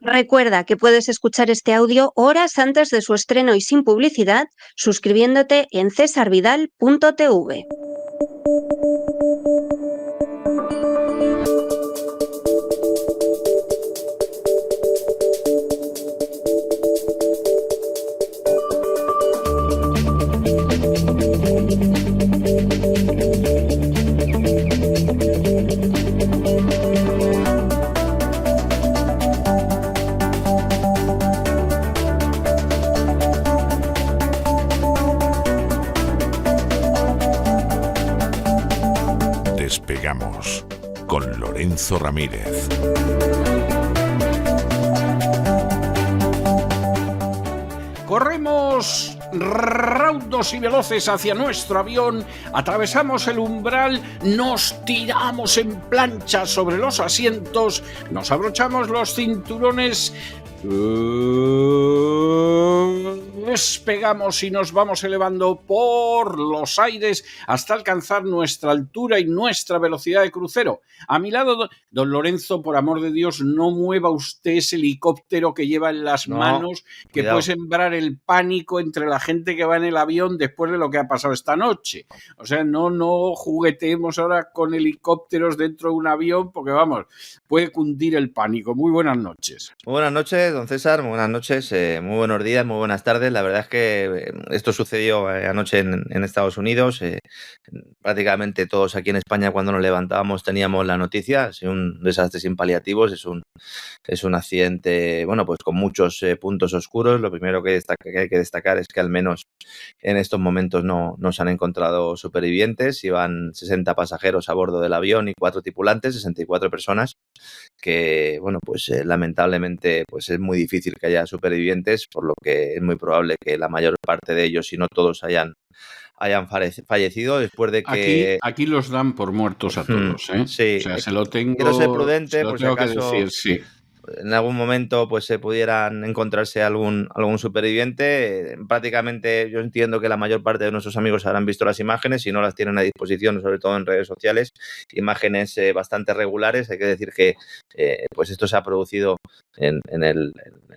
Recuerda que puedes escuchar este audio horas antes de su estreno y sin publicidad, suscribiéndote en cesarvidal.tv. Despegamos con Lorenzo Ramírez. Corremos raudos y veloces hacia nuestro avión, atravesamos el umbral, nos tiramos en plancha sobre los asientos, nos abrochamos los cinturones, despegamos y nos vamos elevando por los aires hasta alcanzar nuestra altura y nuestra velocidad de crucero. A mi lado, don Lorenzo, por amor de Dios, no mueva usted ese helicóptero que lleva en las manos, que cuidado. puede sembrar el pánico entre la gente que va en el avión después de lo que ha pasado esta noche. O sea, no jugueteemos ahora con helicópteros dentro de un avión, porque vamos, puede cundir el pánico. Muy buenas noches. Muy buenas noches, don César, muy buenas noches, muy buenos días, muy buenas tardes. La verdad es que esto sucedió anoche en Estados Unidos. Prácticamente todos aquí en España, cuando nos levantábamos, teníamos la noticia. Es un desastre sin paliativos, es un accidente, bueno, pues con muchos puntos oscuros. Lo primero que hay que destacar es que al menos en estos momentos no se han encontrado supervivientes. Iban 60 pasajeros a bordo del avión y 4 tripulantes, 64 personas, que, bueno, pues lamentablemente pues es muy difícil que haya supervivientes, por lo que es muy probable que la mayor parte de ellos, si no todos, hayan fallecido después de que... Aquí los dan por muertos a todos, ¿eh? Sí. O sea, se lo tengo, quiero ser prudente, se lo por si tengo que acaso decir, sí. en algún momento pues se pudieran encontrarse algún superviviente. Prácticamente yo entiendo que la mayor parte de nuestros amigos habrán visto las imágenes, si no las tienen a disposición, sobre todo en redes sociales, imágenes bastante regulares. Hay que decir que pues esto se ha producido en el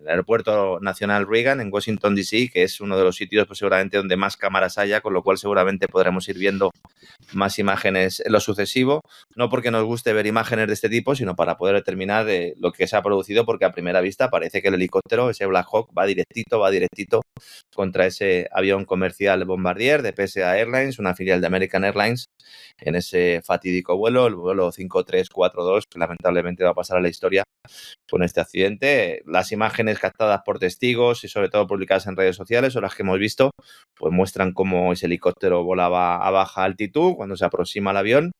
Aeropuerto Nacional Reagan en Washington DC, que es uno de los sitios pues seguramente donde más cámaras haya, con lo cual seguramente podremos ir viendo más imágenes en lo sucesivo, no porque nos guste ver imágenes de este tipo, sino para poder determinar lo que se ha producido, porque a primera vista parece que el helicóptero, ese Black Hawk, va directito contra ese avión comercial Bombardier de PSA Airlines, una filial de American Airlines, en ese fatídico vuelo, el vuelo 5342, que lamentablemente va a pasar a la historia con este accidente. Las imágenes captadas por testigos y sobre todo publicadas en redes sociales, o las que hemos visto, pues muestran cómo ese helicóptero volaba a baja altitud cuando se aproxima al avión.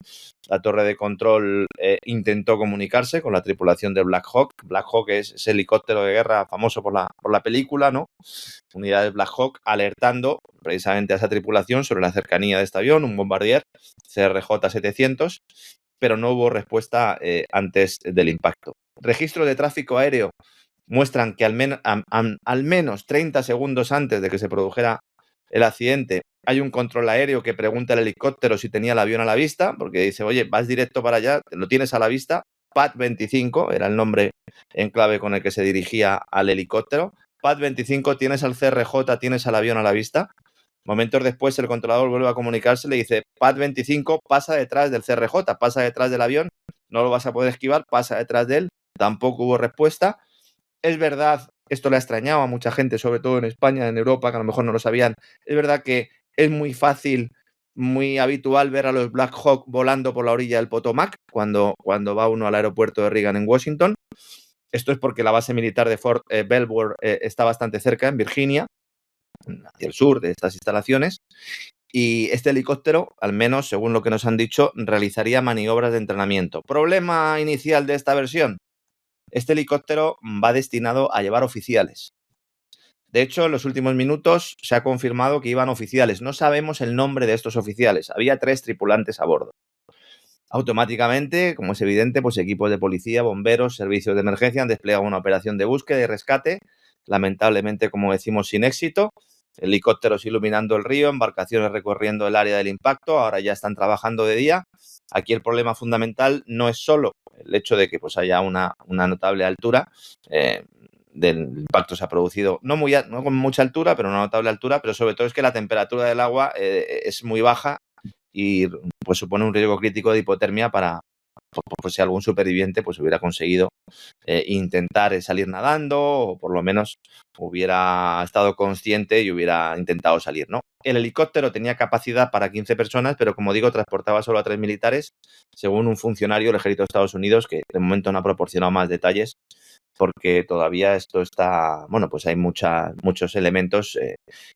La torre de control intentó comunicarse con la tripulación de Black Hawk. Black Hawk es ese helicóptero de guerra famoso por la película, ¿no? Unidades Black Hawk alertando precisamente a esa tripulación sobre la cercanía de este avión, un Bombardier CRJ-700, pero no hubo respuesta antes del impacto. Registros de tráfico aéreo muestran que al menos 30 segundos antes de que se produjera el accidente hay un control aéreo que pregunta al helicóptero si tenía el avión a la vista, porque dice, oye, vas directo para allá, lo tienes a la vista. PAT 25 era el nombre en clave con el que se dirigía al helicóptero. PAT 25, tienes al CRJ, tienes al avión a la vista. Momentos después el controlador vuelve a comunicarse, le dice, PAT 25 pasa detrás del CRJ, pasa detrás del avión, no lo vas a poder esquivar, pasa detrás de él. Tampoco hubo respuesta. Es verdad, esto le ha extrañado a mucha gente, sobre todo en España, en Europa, que a lo mejor no lo sabían. Es verdad que es muy fácil, muy habitual ver a los Black Hawk volando por la orilla del Potomac cuando va uno al aeropuerto de Reagan en Washington. Esto es porque la base militar de Fort Belvoir está bastante cerca, en Virginia, hacia el sur de estas instalaciones. Y este helicóptero, al menos según lo que nos han dicho, realizaría maniobras de entrenamiento. ¿Problema inicial de esta versión? Este helicóptero va destinado a llevar oficiales. De hecho, en los últimos minutos se ha confirmado que iban oficiales. No sabemos el nombre de estos oficiales. Había 3 tripulantes a bordo. Automáticamente, como es evidente, pues equipos de policía, bomberos, servicios de emergencia han desplegado una operación de búsqueda y rescate. Lamentablemente, como decimos, sin éxito. Helicópteros iluminando el río, embarcaciones recorriendo el área del impacto. Ahora ya están trabajando de día. Aquí el problema fundamental no es solo el hecho de que pues haya una notable altura. del impacto se ha producido, no con mucha altura, pero una notable altura, pero sobre todo es que la temperatura del agua es muy baja y pues supone un riesgo crítico de hipotermia para pues, si algún superviviente pues hubiera conseguido intentar salir nadando o por lo menos hubiera estado consciente y hubiera intentado salir, ¿no? El helicóptero tenía capacidad para 15 personas, pero como digo, transportaba solo a 3 militares, según un funcionario del Ejército de Estados Unidos, que de momento no ha proporcionado más detalles, porque todavía esto está, bueno, pues hay muchos elementos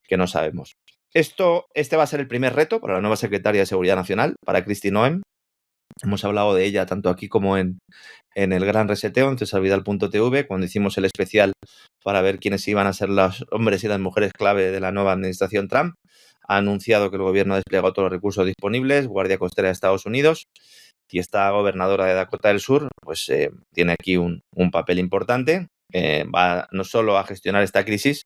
que no sabemos. Este va a ser el primer reto para la nueva secretaria de Seguridad Nacional, para Kristi Noem. Hemos hablado de ella tanto aquí como en el Gran Reseteo, en cesarvidal.tv, cuando hicimos el especial para ver quiénes iban a ser los hombres y las mujeres clave de la nueva administración Trump. Ha anunciado que el gobierno ha desplegado todos los recursos disponibles, Guardia Costera de Estados Unidos, y esta gobernadora de Dakota del Sur pues tiene aquí un papel importante. Va no solo a gestionar esta crisis,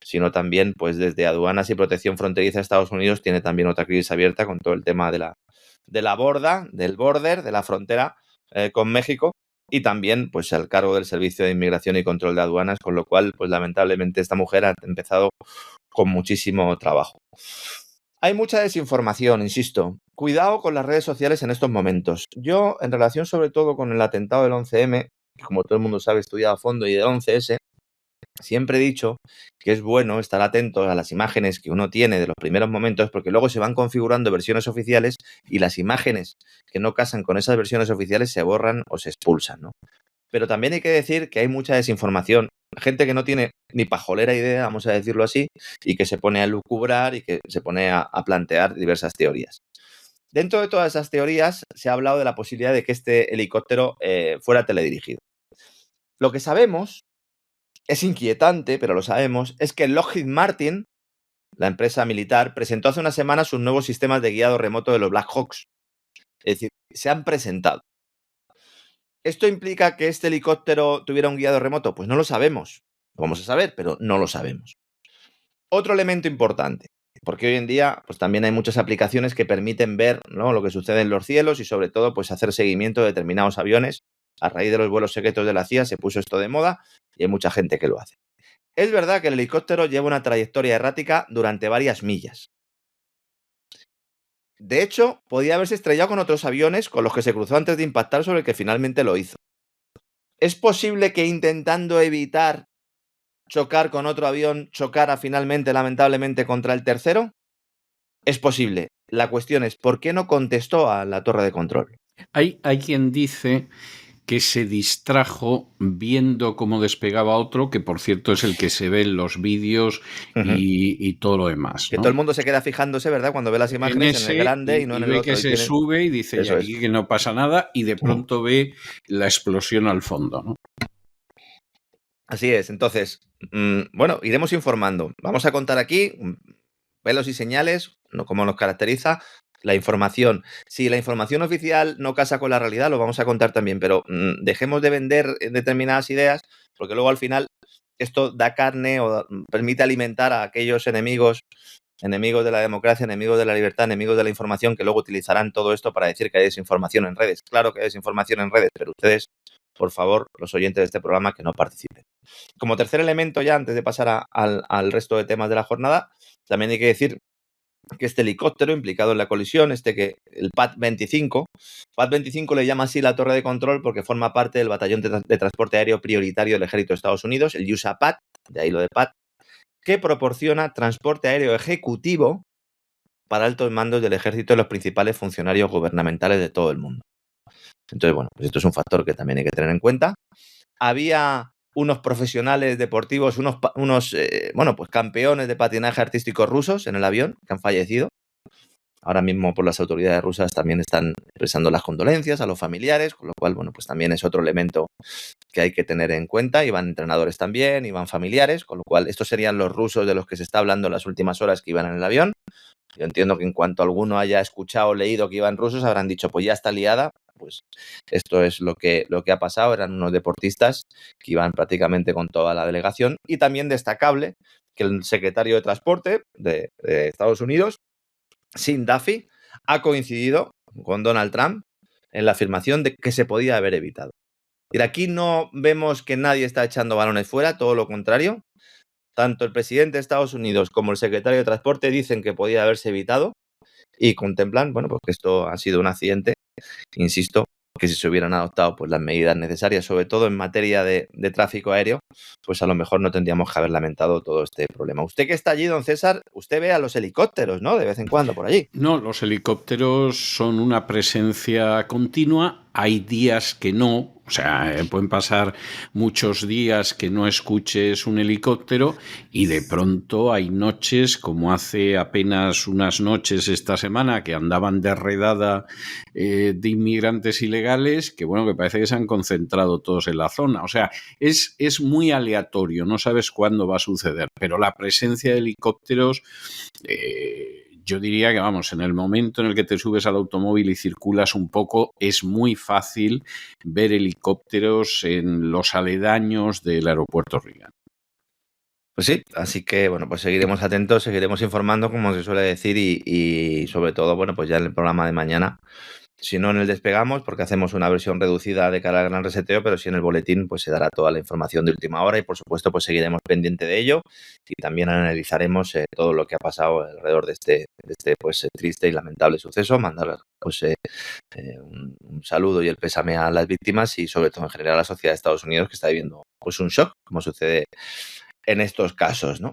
sino también pues desde aduanas y protección fronteriza de Estados Unidos tiene también otra crisis abierta con todo el tema de la border, de la frontera con México, y también pues al cargo del Servicio de Inmigración y Control de Aduanas, con lo cual pues lamentablemente esta mujer ha empezado con muchísimo trabajo. Hay mucha desinformación, insisto. Cuidado con las redes sociales en estos momentos. Yo, en relación sobre todo con el atentado del 11M, que como todo el mundo sabe he estudiado a fondo, y del 11S, siempre he dicho que es bueno estar atentos a las imágenes que uno tiene de los primeros momentos, porque luego se van configurando versiones oficiales y las imágenes que no casan con esas versiones oficiales se borran o se expulsan, ¿no? Pero también hay que decir que hay mucha desinformación, gente que no tiene ni pajolera idea, vamos a decirlo así, y que se pone a lucubrar y que se pone a plantear diversas teorías. Dentro de todas esas teorías se ha hablado de la posibilidad de que este helicóptero fuera teledirigido. Lo que sabemos, es inquietante, pero lo sabemos, es que Lockheed Martin, la empresa militar, presentó hace una semana sus nuevos sistemas de guiado remoto de los Black Hawks. Es decir, se han presentado. ¿Esto implica que este helicóptero tuviera un guiado remoto? Pues no lo sabemos. Lo vamos a saber, pero no lo sabemos. Otro elemento importante, porque hoy en día pues también hay muchas aplicaciones que permiten ver, ¿no?, lo que sucede en los cielos y sobre todo pues hacer seguimiento de determinados aviones. A raíz de los vuelos secretos de la CIA se puso esto de moda y hay mucha gente que lo hace. Es verdad que el helicóptero lleva una trayectoria errática durante varias millas. De hecho, podía haberse estrellado con otros aviones con los que se cruzó antes de impactar sobre el que finalmente lo hizo. ¿Es posible que intentando evitar chocar con otro avión chocara finalmente, lamentablemente, contra el tercero? Es posible. La cuestión es, ¿por qué no contestó a la torre de control? Hay quien dice que se distrajo viendo cómo despegaba otro, que por cierto es el que se ve en los vídeos y todo lo demás, Que ¿no? todo el mundo se queda fijándose, ¿verdad?, cuando ve las imágenes en el grande y no en el ve otro. que se sube y dice, y aquí que no pasa nada, y de pronto ve la explosión al fondo, ¿no? Así es. Entonces, bueno, iremos informando. Vamos a contar aquí velos y señales, ¿no?, como nos caracteriza la información. Si la información oficial no casa con la realidad, lo vamos a contar también, pero dejemos de vender determinadas ideas, porque luego al final esto da carne o permite alimentar a aquellos enemigos de la democracia, enemigos de la libertad, enemigos de la información, que luego utilizarán todo esto para decir que hay desinformación en redes. Claro que hay desinformación en redes, pero ustedes, por favor, los oyentes de este programa, que no participen. Como tercer elemento, ya antes de pasar al resto de temas de la jornada, también hay que decir que este helicóptero implicado en la colisión, el PAT-25 le llama así la torre de control porque forma parte del batallón de transporte aéreo prioritario del Ejército de Estados Unidos, el USAPAT, de ahí lo de PAT, que proporciona transporte aéreo ejecutivo para altos mandos del ejército y los principales funcionarios gubernamentales de todo el mundo. Entonces, bueno, pues esto es un factor que también hay que tener en cuenta. Había unos profesionales deportivos, unos pues campeones de patinaje artístico rusos en el avión que han fallecido. Ahora mismo por las autoridades rusas también están expresando las condolencias a los familiares, con lo cual, bueno, pues también es otro elemento que hay que tener en cuenta. Iban entrenadores también, iban familiares, con lo cual estos serían los rusos de los que se está hablando en las últimas horas que iban en el avión. Yo entiendo que en cuanto alguno haya escuchado o leído que iban rusos, habrán dicho, pues ya está liada. Pues esto es lo que ha pasado. Eran unos deportistas que iban prácticamente con toda la delegación. Y también destacable que el secretario de Transporte de Estados Unidos, Sean Duffy, ha coincidido con Donald Trump en la afirmación de que se podía haber evitado. Y aquí no vemos que nadie está echando balones fuera, todo lo contrario. Tanto el presidente de Estados Unidos como el secretario de Transporte dicen que podía haberse evitado y contemplan, bueno, pues que esto ha sido un accidente, insisto, que si se hubieran adoptado pues las medidas necesarias, sobre todo en materia de tráfico aéreo, pues a lo mejor no tendríamos que haber lamentado todo este problema. Usted que está allí, don César, usted ve a los helicópteros, ¿no? De vez en cuando por allí. No, los helicópteros son una presencia continua. Hay días que no, o sea, pueden pasar muchos días que no escuches un helicóptero y de pronto hay noches, como hace apenas unas noches esta semana, que andaban de redada de inmigrantes ilegales, que bueno, que parece que se han concentrado todos en la zona. O sea, es muy aleatorio, no sabes cuándo va a suceder, pero la presencia de helicópteros... yo diría que, vamos, en el momento en el que te subes al automóvil y circulas un poco, es muy fácil ver helicópteros en los aledaños del aeropuerto Reagan. Pues sí, así que, bueno, pues seguiremos atentos, seguiremos informando, como se suele decir, y sobre todo, bueno, pues ya en el programa de mañana, si no en el Despegamos, porque hacemos una versión reducida de cara al gran reseteo, pero sí en el boletín, pues se dará toda la información de última hora y, por supuesto, pues seguiremos pendiente de ello y también analizaremos todo lo que ha pasado alrededor de este pues triste y lamentable suceso. Mandar pues un saludo y el pésame a las víctimas y, sobre todo, en general a la sociedad de Estados Unidos, que está viviendo pues un shock, como sucede en estos casos, ¿no?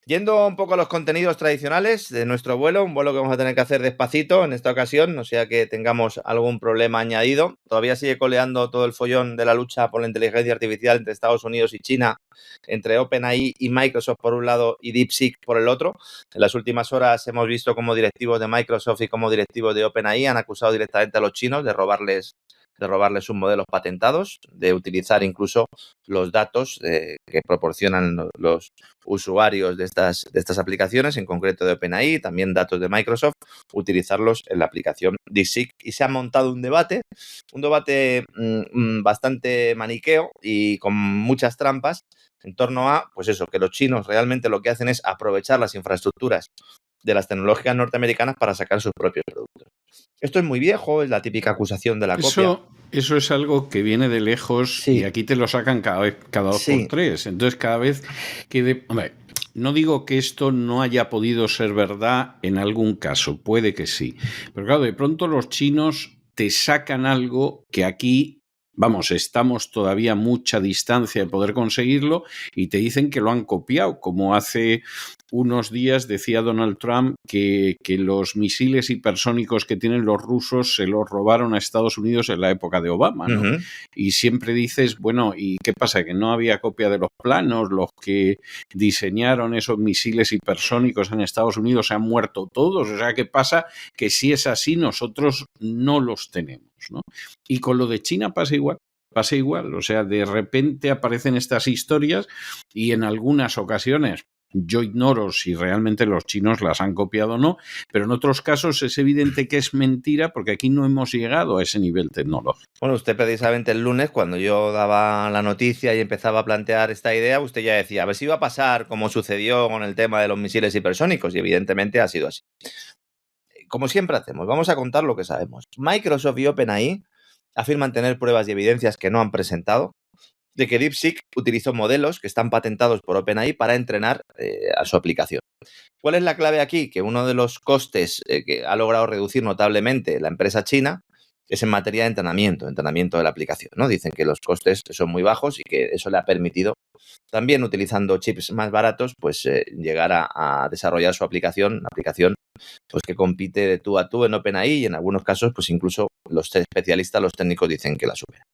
Yendo un poco a los contenidos tradicionales de nuestro vuelo, un vuelo que vamos a tener que hacer despacito en esta ocasión, no sea que tengamos algún problema añadido. Todavía sigue coleando todo el follón de la lucha por la inteligencia artificial entre Estados Unidos y China, entre OpenAI y Microsoft por un lado y DeepSeek por el otro. En las últimas horas hemos visto cómo directivos de Microsoft y como directivos de OpenAI han acusado directamente a los chinos de robarles sus modelos patentados, de utilizar incluso los datos que proporcionan los usuarios de estas aplicaciones, en concreto de OpenAI, también datos de Microsoft, utilizarlos en la aplicación DeepSeek. Y se ha montado un debate bastante maniqueo y con muchas trampas en torno a, pues eso, que los chinos realmente lo que hacen es aprovechar las infraestructuras de las tecnológicas norteamericanas para sacar sus propios productos. Esto es muy viejo, es la típica acusación de la copia. Eso es algo que viene de lejos, sí. Y aquí te lo sacan cada dos por tres. Entonces, cada vez que... Hombre, no digo que esto no haya podido ser verdad en algún caso, puede que sí. Pero claro, de pronto los chinos te sacan algo que aquí... Vamos, estamos todavía a mucha distancia de poder conseguirlo y te dicen que lo han copiado, como hace unos días decía Donald Trump que los misiles hipersónicos que tienen los rusos se los robaron a Estados Unidos en la época de Obama, ¿no? Uh-huh. Y siempre dices, bueno, ¿y qué pasa? ¿Que no había copia de los planos? Los que diseñaron esos misiles hipersónicos en Estados Unidos se han muerto todos. O sea, ¿qué pasa? Que si es así, nosotros no los tenemos, ¿no? Y con lo de China pasa igual, o sea, de repente aparecen estas historias y en algunas ocasiones yo ignoro si realmente los chinos las han copiado o no, pero en otros casos es evidente que es mentira porque aquí no hemos llegado a ese nivel tecnológico. Bueno, usted precisamente el lunes, cuando yo daba la noticia y empezaba a plantear esta idea, usted ya decía, a ver si iba a pasar como sucedió con el tema de los misiles hipersónicos, y evidentemente ha sido así. Como siempre hacemos, vamos a contar lo que sabemos. Microsoft y OpenAI afirman tener pruebas y evidencias que no han presentado de que DeepSeek utilizó modelos que están patentados por OpenAI para entrenar a su aplicación. ¿Cuál es la clave aquí? Que uno de los costes que ha logrado reducir notablemente la empresa china es en materia de entrenamiento de la aplicación, ¿no? Dicen que los costes son muy bajos y que eso le ha permitido también, utilizando chips más baratos, pues llegar a desarrollar su aplicación, una aplicación pues que compite de tú a tú en OpenAI y en algunos casos pues incluso los especialistas, los técnicos dicen que la superan.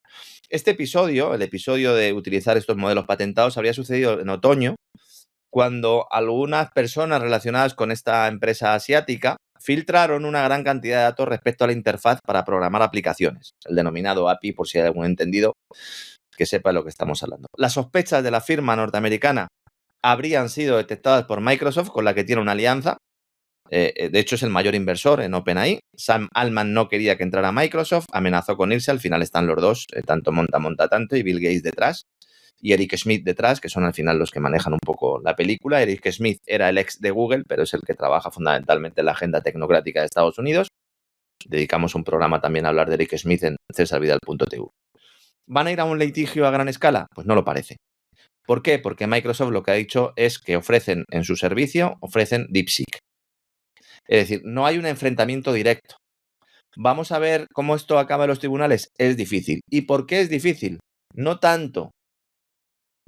Este episodio, el episodio de utilizar estos modelos patentados, habría sucedido en otoño, cuando algunas personas relacionadas con esta empresa asiática filtraron una gran cantidad de datos respecto a la interfaz para programar aplicaciones, el denominado API, por si hay algún entendido que sepa de lo que estamos hablando. Las sospechas de la firma norteamericana habrían sido detectadas por Microsoft, con la que tiene una alianza. De hecho, es el mayor inversor en OpenAI. Sam Altman no quería que entrara Microsoft, amenazó con irse, al final están los dos, tanto monta tanto, y Bill Gates detrás, y Eric Schmidt detrás, que son al final los que manejan un poco la película. Eric Schmidt era el ex de Google, pero es el que trabaja fundamentalmente en la agenda tecnocrática de Estados Unidos. Dedicamos un programa también a hablar de Eric Schmidt en cesarvidal.tv. ¿Van a ir a un litigio a gran escala? Pues no lo parece. ¿Por qué? Porque Microsoft lo que ha dicho es que ofrecen en su servicio, ofrecen DeepSeek. Es decir, no hay un enfrentamiento directo. Vamos a ver cómo esto acaba en los tribunales. Es difícil. ¿Y por qué es difícil? No tanto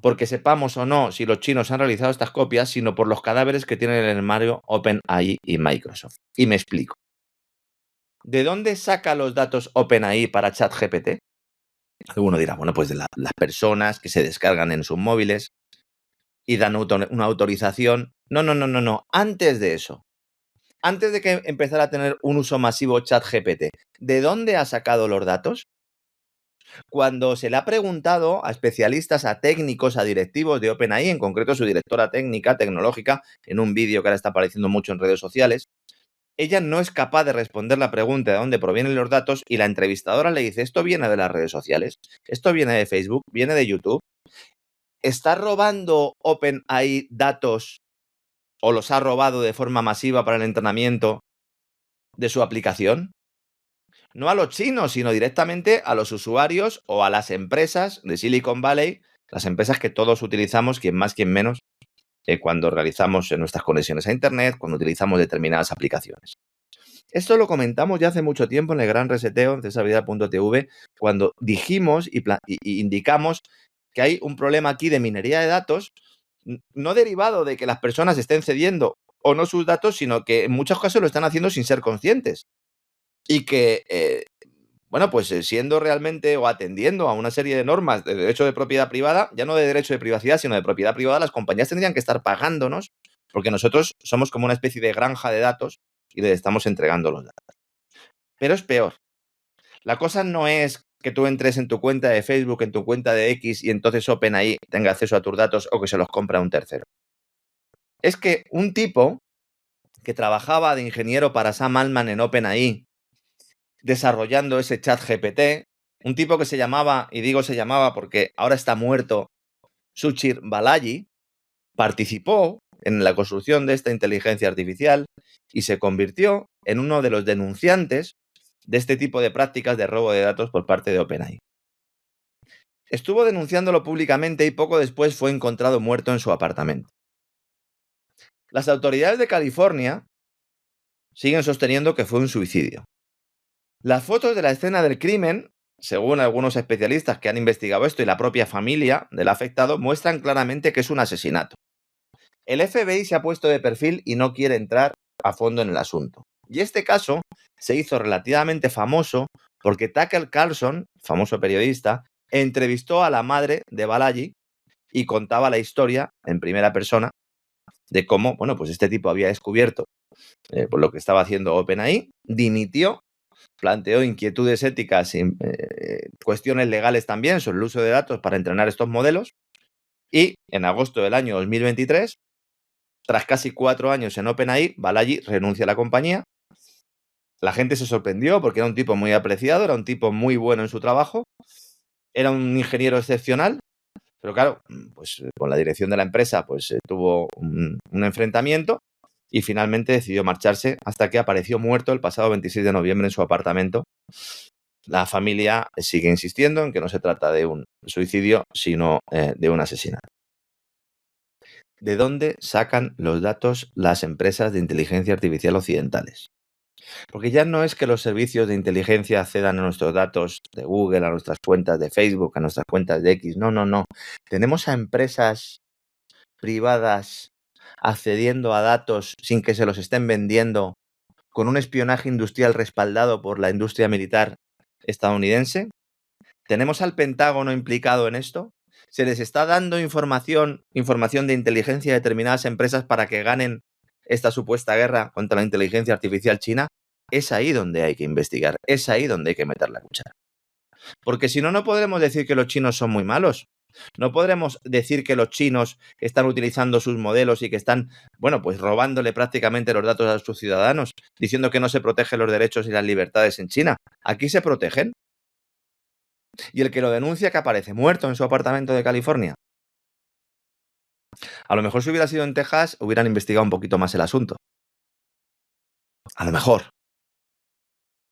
porque sepamos o no si los chinos han realizado estas copias, sino por los cadáveres que tienen en el armario OpenAI y Microsoft. Y me explico. ¿De dónde saca los datos OpenAI para ChatGPT? Alguno dirá, bueno, pues de las personas que se descargan en sus móviles y dan una autorización. No. Antes de eso, antes de que empezara a tener un uso masivo ChatGPT, ¿de dónde ha sacado los datos? Cuando se le ha preguntado a especialistas, a técnicos, a directivos de OpenAI, en concreto su directora técnica, tecnológica, en un vídeo que ahora está apareciendo mucho en redes sociales, ella no es capaz de responder la pregunta de dónde provienen los datos y la entrevistadora le dice, esto viene de las redes sociales, esto viene de Facebook, viene de YouTube. ¿Está robando OpenAI datos o los ha robado de forma masiva para el entrenamiento de su aplicación? No a los chinos, sino directamente a los usuarios o a las empresas de Silicon Valley, las empresas que todos utilizamos, quien más, quien menos, cuando realizamos nuestras conexiones a Internet, cuando utilizamos determinadas aplicaciones. Esto lo comentamos ya hace mucho tiempo en el Gran Reseteo, en cesarvidal.tv, cuando dijimos y indicamos que hay un problema aquí de minería de datos, no derivado de que las personas estén cediendo o no sus datos, sino que en muchos casos lo están haciendo sin ser conscientes. Y que, bueno, pues siendo realmente o atendiendo a una serie de normas de derecho de propiedad privada, ya no de derecho de privacidad, sino de propiedad privada, las compañías tendrían que estar pagándonos porque nosotros somos como una especie de granja de datos y les estamos entregando los datos. Pero es peor. La cosa no es que tú entres en tu cuenta de Facebook, en tu cuenta de X y entonces OpenAI tenga acceso a tus datos o que se los compra un tercero. Es que un tipo que trabajaba de ingeniero para Sam Altman en OpenAI, desarrollando ese chat GPT, un tipo que se llamaba, y digo se llamaba porque ahora está muerto, Suchir Balaji, participó en la construcción de esta inteligencia artificial y se convirtió en uno de los denunciantes de este tipo de prácticas de robo de datos por parte de OpenAI. Estuvo denunciándolo públicamente y poco después fue encontrado muerto en su apartamento. Las autoridades de California siguen sosteniendo que fue un suicidio. Las fotos de la escena del crimen, según algunos especialistas que han investigado esto y la propia familia del afectado, muestran claramente que es un asesinato. El FBI se ha puesto de perfil y no quiere entrar a fondo en el asunto. Y este caso se hizo relativamente famoso porque Tucker Carlson, famoso periodista, entrevistó a la madre de Balaji y contaba la historia en primera persona de cómo, bueno, pues este tipo había descubierto por lo que estaba haciendo OpenAI, dimitió, planteó inquietudes éticas y cuestiones legales también sobre el uso de datos para entrenar estos modelos y en agosto del año 2023, tras casi 4 años en OpenAI, Balaji renuncia a la compañía. La gente se sorprendió porque era un tipo muy apreciado, era un tipo muy bueno en su trabajo, era un ingeniero excepcional, pero claro, pues con la dirección de la empresa pues tuvo un enfrentamiento y finalmente decidió marcharse hasta que apareció muerto el pasado 26 de noviembre en su apartamento. La familia sigue insistiendo en que no se trata de un suicidio, sino de un asesinato. ¿De dónde sacan los datos las empresas de inteligencia artificial occidentales? Porque ya no es que los servicios de inteligencia accedan a nuestros datos de Google, a nuestras cuentas de Facebook, a nuestras cuentas de X. No. Tenemos a empresas privadas accediendo a datos sin que se los estén vendiendo, con un espionaje industrial respaldado por la industria militar estadounidense. ¿Tenemos al Pentágono implicado en esto? ¿Se les está dando información de inteligencia a determinadas empresas para que ganen esta supuesta guerra contra la inteligencia artificial china? Es ahí donde hay que investigar, es ahí donde hay que meter la cuchara. Porque si no, no podremos decir que los chinos son muy malos. No podremos decir que los chinos están utilizando sus modelos y que están, bueno, pues robándole prácticamente los datos a sus ciudadanos, diciendo que no se protegen los derechos y las libertades en China. Aquí se protegen. Y el que lo denuncia que aparece muerto en su apartamento de California. A lo mejor si hubiera sido en Texas, hubieran investigado un poquito más el asunto. A lo mejor.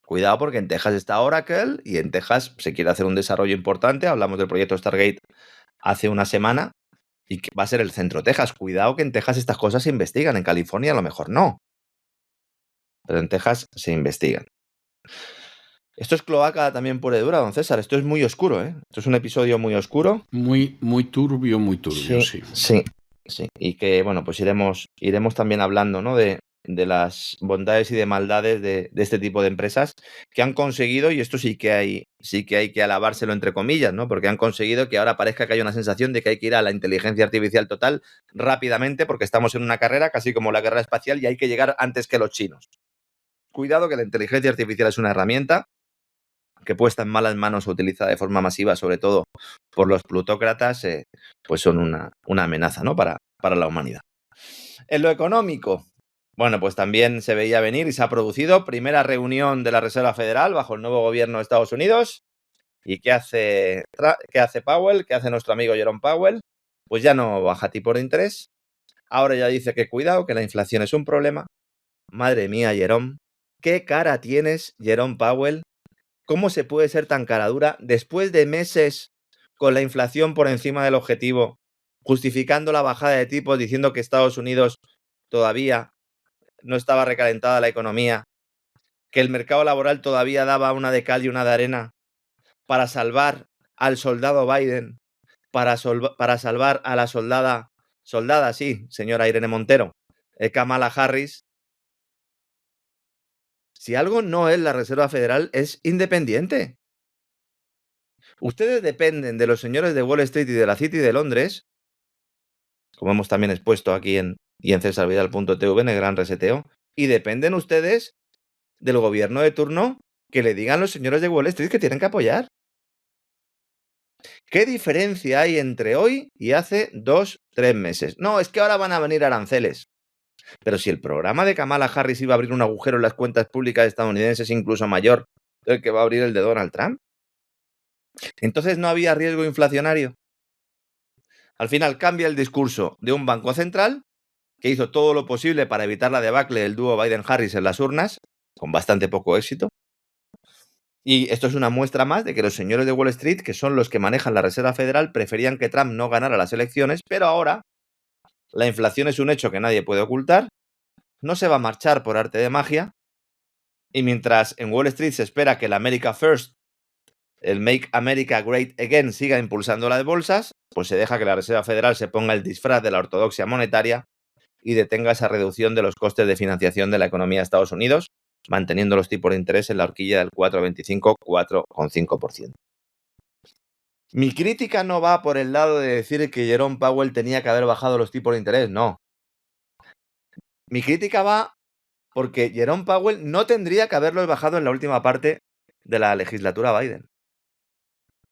Cuidado porque en Texas está Oracle y en Texas se quiere hacer un desarrollo importante. Hablamos del proyecto Stargate hace una semana y que va a ser el centro Texas. Cuidado que en Texas estas cosas se investigan, en California a lo mejor no, pero en Texas se investigan. Esto es cloaca también pura y dura, don César. Esto es muy oscuro, ¿eh? Esto es un episodio muy oscuro. Muy turbio, sí. Sí. Y que, bueno, pues iremos también hablando, ¿no? De las bondades y de maldades de este tipo de empresas que han conseguido, y esto sí que hay que alabárselo entre comillas, ¿no? Porque han conseguido que ahora parezca que hay una sensación de que hay que ir a la inteligencia artificial total rápidamente porque estamos en una carrera casi como la carrera espacial y hay que llegar antes que los chinos. Cuidado que la inteligencia artificial es una herramienta que puesta en malas manos o utilizada de forma masiva, sobre todo por los plutócratas, pues son una amenaza, ¿no? para la humanidad. En lo económico, bueno, pues también se veía venir y se ha producido primera reunión de la Reserva Federal bajo el nuevo gobierno de Estados Unidos. ¿Y qué hace Powell? ¿Qué hace nuestro amigo Jerome Powell? Pues ya no baja tipo de interés. Ahora ya dice que cuidado, que la inflación es un problema. Madre mía, Jerome. ¿Qué cara tienes, Jerome Powell? ¿Cómo se puede ser tan cara dura después de meses con la inflación por encima del objetivo, justificando la bajada de tipos, diciendo que Estados Unidos todavía no estaba recalentada la economía, que el mercado laboral todavía daba una de cal y una de arena para salvar al soldado Biden, para salvar a la soldada, sí, señora Irene Montero, Kamala Harris? Si algo no es la Reserva Federal, es independiente. Ustedes dependen de los señores de Wall Street y de la City de Londres, como hemos también expuesto aquí en cesarvidal.tv en el Gran Reseteo, y dependen ustedes del gobierno de turno que le digan los señores de Wall Street que tienen que apoyar. ¿Qué diferencia hay entre hoy y hace 2-3 meses? No, es que ahora van a venir aranceles. Pero si el programa de Kamala Harris iba a abrir un agujero en las cuentas públicas estadounidenses incluso mayor del que va a abrir el de Donald Trump, entonces no había riesgo inflacionario. Al final cambia el discurso de un banco central que hizo todo lo posible para evitar la debacle del dúo Biden-Harris en las urnas, con bastante poco éxito. Y esto es una muestra más de que los señores de Wall Street, que son los que manejan la Reserva Federal, preferían que Trump no ganara las elecciones, pero ahora la inflación es un hecho que nadie puede ocultar, no se va a marchar por arte de magia, y mientras en Wall Street se espera que el America First, el Make America Great Again, siga impulsando las bolsas, pues se deja que la Reserva Federal se ponga el disfraz de la ortodoxia monetaria y detenga esa reducción de los costes de financiación de la economía de Estados Unidos, manteniendo los tipos de interés en la horquilla del 4,25-4,5%. Mi crítica no va por el lado de decir que Jerome Powell tenía que haber bajado los tipos de interés, no. Mi crítica va porque Jerome Powell no tendría que haberlos bajado en la última parte de la legislatura Biden.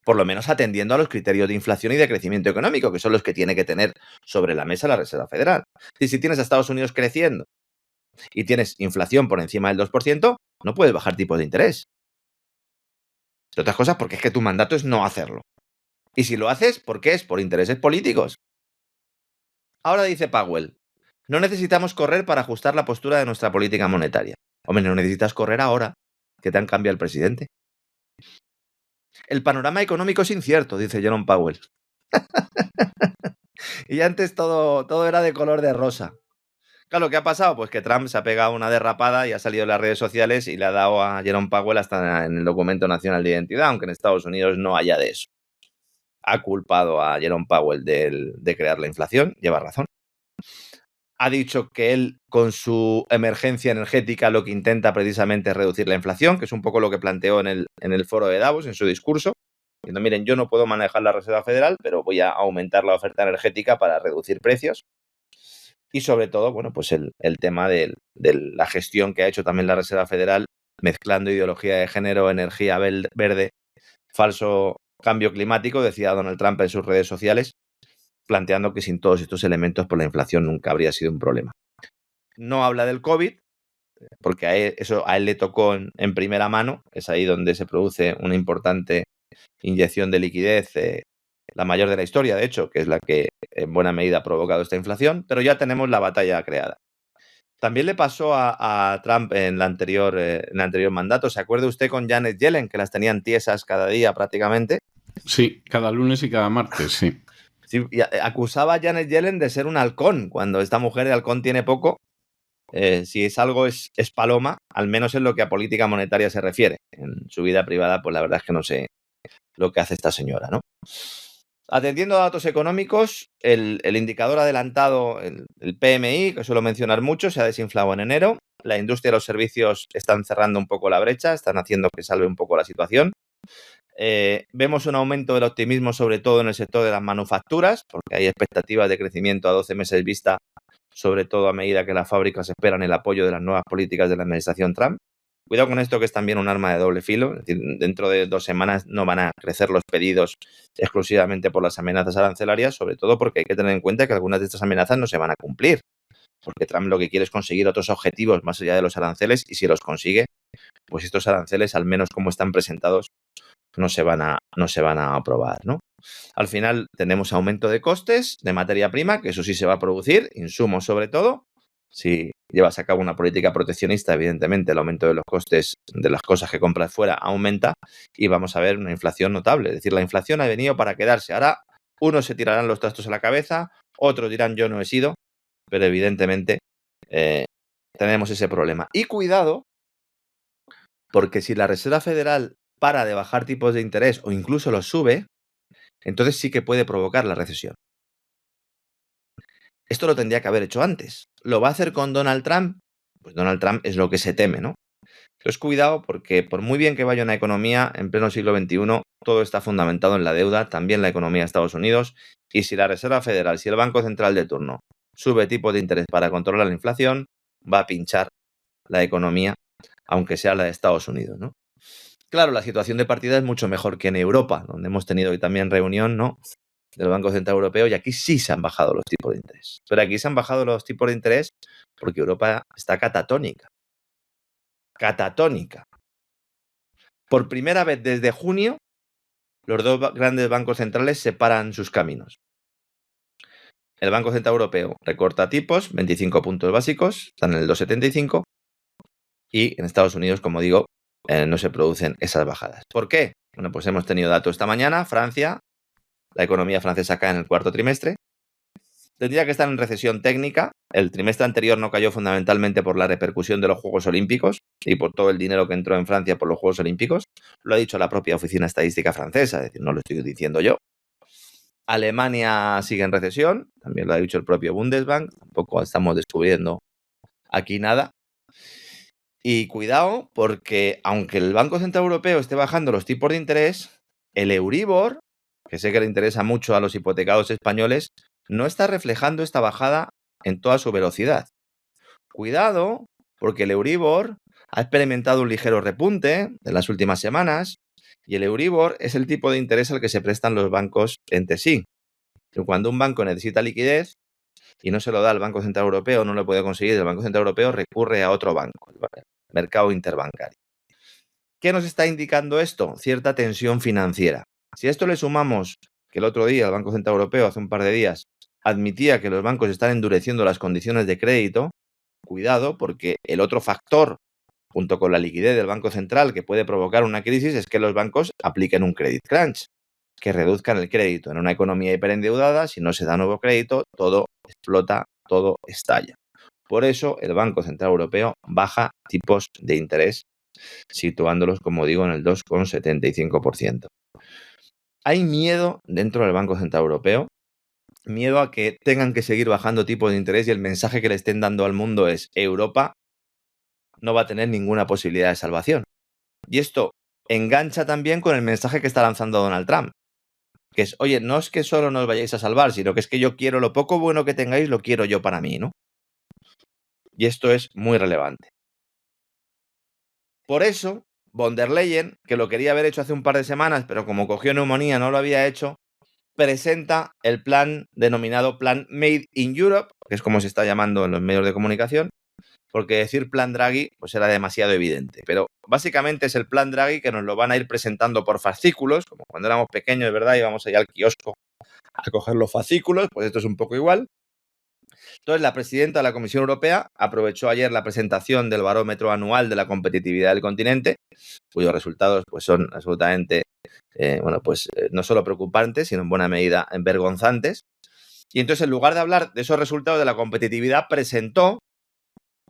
Por lo menos atendiendo a los criterios de inflación y de crecimiento económico, que son los que tiene que tener sobre la mesa la Reserva Federal. Y si tienes a Estados Unidos creciendo y tienes inflación por encima del 2%, no puedes bajar tipos de interés. De otras cosas, porque es que tu mandato es no hacerlo. Y si lo haces, ¿por qué es? Por intereses políticos. Ahora dice Powell, no necesitamos correr para ajustar la postura de nuestra política monetaria. Hombre, no necesitas correr ahora, que te han cambiado el presidente. El panorama económico es incierto, dice Jerome Powell. Y antes todo era de color de rosa. Claro, ¿qué ha pasado? Pues que Trump se ha pegado una derrapada y ha salido en las redes sociales y le ha dado a Jerome Powell hasta en el documento nacional de identidad, aunque en Estados Unidos no haya de eso. Ha culpado a Jerome Powell de crear la inflación, lleva razón. Ha dicho que él, con su emergencia energética, lo que intenta precisamente es reducir la inflación, que es un poco lo que planteó en el foro de Davos, en su discurso. Diciendo, miren, yo no puedo manejar la Reserva Federal, pero voy a aumentar la oferta energética para reducir precios. Y sobre todo, bueno, pues el tema de la gestión que ha hecho también la Reserva Federal, mezclando ideología de género, energía verde, falso cambio climático, decía Donald Trump en sus redes sociales, planteando que sin todos estos elementos pues la inflación nunca habría sido un problema. No habla del COVID, porque a él le tocó en primera mano, es ahí donde se produce una importante inyección de liquidez, la mayor de la historia, de hecho, que es la que en buena medida ha provocado esta inflación, pero ya tenemos la batalla creada. También le pasó a Trump en el anterior mandato. ¿Se acuerda usted con Janet Yellen, que las tenían tiesas cada día prácticamente? Sí, cada lunes y cada martes, sí. Sí, y acusaba a Janet Yellen de ser un halcón, cuando esta mujer de halcón tiene poco. Si es algo, es paloma, al menos en lo que a política monetaria se refiere. En su vida privada, pues la verdad es que no sé lo que hace esta señora, ¿no? Atendiendo a datos económicos, el indicador adelantado, el PMI, que suelo mencionar mucho, se ha desinflado en enero. La industria y los servicios están cerrando un poco la brecha, están haciendo que salve un poco la situación. Vemos un aumento del optimismo, sobre todo en el sector de las manufacturas, porque hay expectativas de crecimiento a 12 meses vista, sobre todo a medida que las fábricas esperan el apoyo de las nuevas políticas de la administración Trump. Cuidado con esto, que es también un arma de doble filo. Es decir, dentro de 2 semanas no van a crecer los pedidos exclusivamente por las amenazas arancelarias, sobre todo porque hay que tener en cuenta que algunas de estas amenazas no se van a cumplir, porque Trump lo que quiere es conseguir otros objetivos más allá de los aranceles, y si los consigue, pues estos aranceles, al menos como están presentados, no se van a aprobar, ¿no? Al final tenemos aumento de costes de materia prima, que eso sí se va a producir, insumos sobre todo. Si llevas a cabo una política proteccionista, evidentemente el aumento de los costes de las cosas que compras fuera aumenta, y vamos a ver una inflación notable. Es decir, la inflación ha venido para quedarse. Ahora unos se tirarán los trastos a la cabeza, otros dirán yo no he sido, pero evidentemente tenemos ese problema. Y cuidado, porque si la Reserva Federal para de bajar tipos de interés o incluso los sube, entonces sí que puede provocar la recesión. Esto lo tendría que haber hecho antes. ¿Lo va a hacer con Donald Trump? Pues Donald Trump es lo que se teme, ¿no? Entonces cuidado, porque por muy bien que vaya una economía en pleno siglo XXI, todo está fundamentado en la deuda, también la economía de Estados Unidos, y si la Reserva Federal, si el Banco Central de turno sube tipos de interés para controlar la inflación, va a pinchar la economía, aunque sea la de Estados Unidos, ¿no? Claro, la situación de partida es mucho mejor que en Europa, donde hemos tenido hoy también reunión, ¿no?, del Banco Central Europeo, y aquí sí se han bajado los tipos de interés. Pero aquí se han bajado los tipos de interés porque Europa está catatónica. Catatónica. Por primera vez desde junio, los dos grandes bancos centrales separan sus caminos. El Banco Central Europeo recorta tipos, 25 puntos básicos, están en el 2,75, y en Estados Unidos, como digo, no se producen esas bajadas. ¿Por qué? Bueno, pues hemos tenido datos esta mañana. Francia, la economía francesa cae en el cuarto trimestre. Tendría que estar en recesión técnica. El trimestre anterior no cayó fundamentalmente por la repercusión de los Juegos Olímpicos y por todo el dinero que entró en Francia por los Juegos Olímpicos. Lo ha dicho la propia Oficina Estadística Francesa, es decir, no lo estoy diciendo yo. Alemania sigue en recesión, también lo ha dicho el propio Bundesbank. Tampoco estamos descubriendo aquí nada. Y cuidado, porque aunque el Banco Central Europeo esté bajando los tipos de interés, el Euribor, que sé que le interesa mucho a los hipotecados españoles, no está reflejando esta bajada en toda su velocidad. Cuidado, porque el Euribor ha experimentado un ligero repunte en las últimas semanas, y el Euribor es el tipo de interés al que se prestan los bancos entre sí. Cuando un banco necesita liquidez y no se lo da al Banco Central Europeo, no lo puede conseguir, el Banco Central Europeo recurre a otro banco, el mercado interbancario. ¿Qué nos está indicando esto? Cierta tensión financiera. Si a esto le sumamos que el otro día el Banco Central Europeo, hace un par de días, admitía que los bancos están endureciendo las condiciones de crédito, cuidado, porque el otro factor, junto con la liquidez del Banco Central, que puede provocar una crisis, es que los bancos apliquen un credit crunch, que reduzcan el crédito. En una economía hiperendeudada, si no se da nuevo crédito, todo explota, todo estalla. Por eso el Banco Central Europeo baja tipos de interés, situándolos, como digo, en el 2,75%. Hay miedo dentro del Banco Central Europeo, miedo a que tengan que seguir bajando tipos de interés, y el mensaje que le estén dando al mundo es: Europa no va a tener ninguna posibilidad de salvación. Y esto engancha también con el mensaje que está lanzando Donald Trump, que es: oye, no es que solo nos vayáis a salvar, sino que es que yo quiero lo poco bueno que tengáis, lo quiero yo para mí, ¿no? Y esto es muy relevante. Por eso, von der Leyen, que lo quería haber hecho hace un par de semanas, pero como cogió neumonía no lo había hecho, presenta el plan denominado Plan Made in Europe, que es como se está llamando en los medios de comunicación, porque decir Plan Draghi pues era demasiado evidente. Pero básicamente es el Plan Draghi, que nos lo van a ir presentando por fascículos, como cuando éramos pequeños, ¿verdad? Íbamos allá al kiosco a coger los fascículos, pues esto es un poco igual. Entonces, la presidenta de la Comisión Europea aprovechó ayer la presentación del barómetro anual de la competitividad del continente, cuyos resultados pues, son absolutamente, no solo preocupantes, sino en buena medida vergonzantes. Y entonces, en lugar de hablar de esos resultados de la competitividad, presentó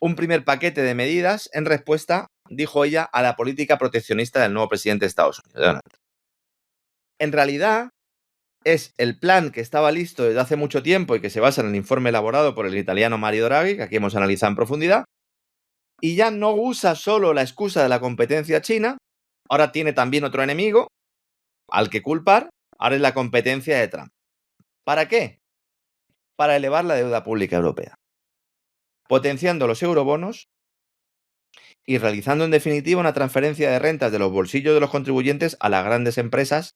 un primer paquete de medidas en respuesta, dijo ella, a la política proteccionista del nuevo presidente de Estados Unidos, Donald Trump. En realidad, es el plan que estaba listo desde hace mucho tiempo y que se basa en el informe elaborado por el italiano Mario Draghi, que aquí hemos analizado en profundidad, y ya no usa solo la excusa de la competencia china, ahora tiene también otro enemigo al que culpar, ahora es la competencia de Trump. ¿Para qué? Para elevar la deuda pública europea, potenciando los eurobonos y realizando en definitiva una transferencia de rentas de los bolsillos de los contribuyentes a las grandes empresas,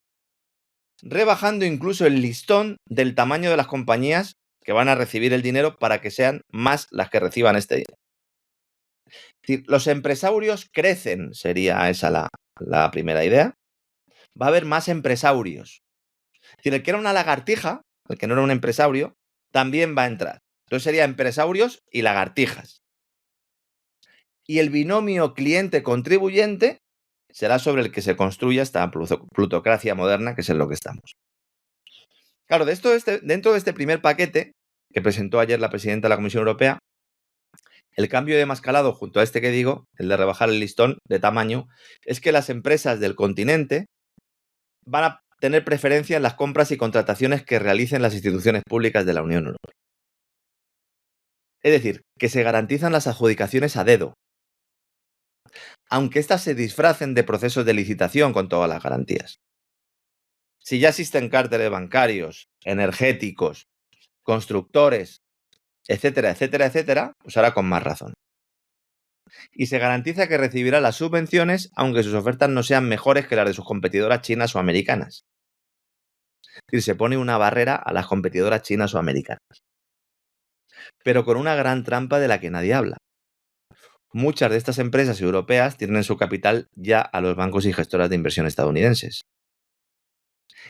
rebajando incluso el listón del tamaño de las compañías que van a recibir el dinero para que sean más las que reciban este dinero. Es decir, los empresarios crecen, sería esa la primera idea. Va a haber más empresarios. Es decir, el que era una lagartija, el que no era un empresario, también va a entrar. Entonces sería empresarios y lagartijas. Y el binomio cliente-contribuyente será sobre el que se construya esta plutocracia moderna, que es en lo que estamos. Claro, dentro de este primer paquete que presentó ayer la presidenta de la Comisión Europea, el cambio de más calado junto a este que digo, el de rebajar el listón de tamaño, es que las empresas del continente van a tener preferencia en las compras y contrataciones que realicen las instituciones públicas de la Unión Europea. Es decir, que se garantizan las adjudicaciones a dedo, aunque éstas se disfracen de procesos de licitación con todas las garantías. Si ya existen cárteles bancarios, energéticos, constructores, etcétera, etcétera, etcétera, pues ahora con más razón. Y se garantiza que recibirá las subvenciones aunque sus ofertas no sean mejores que las de sus competidoras chinas o americanas. Es decir, se pone una barrera a las competidoras chinas o americanas. Pero con una gran trampa de la que nadie habla. Muchas de estas empresas europeas tienen su capital ya a los bancos y gestoras de inversión estadounidenses,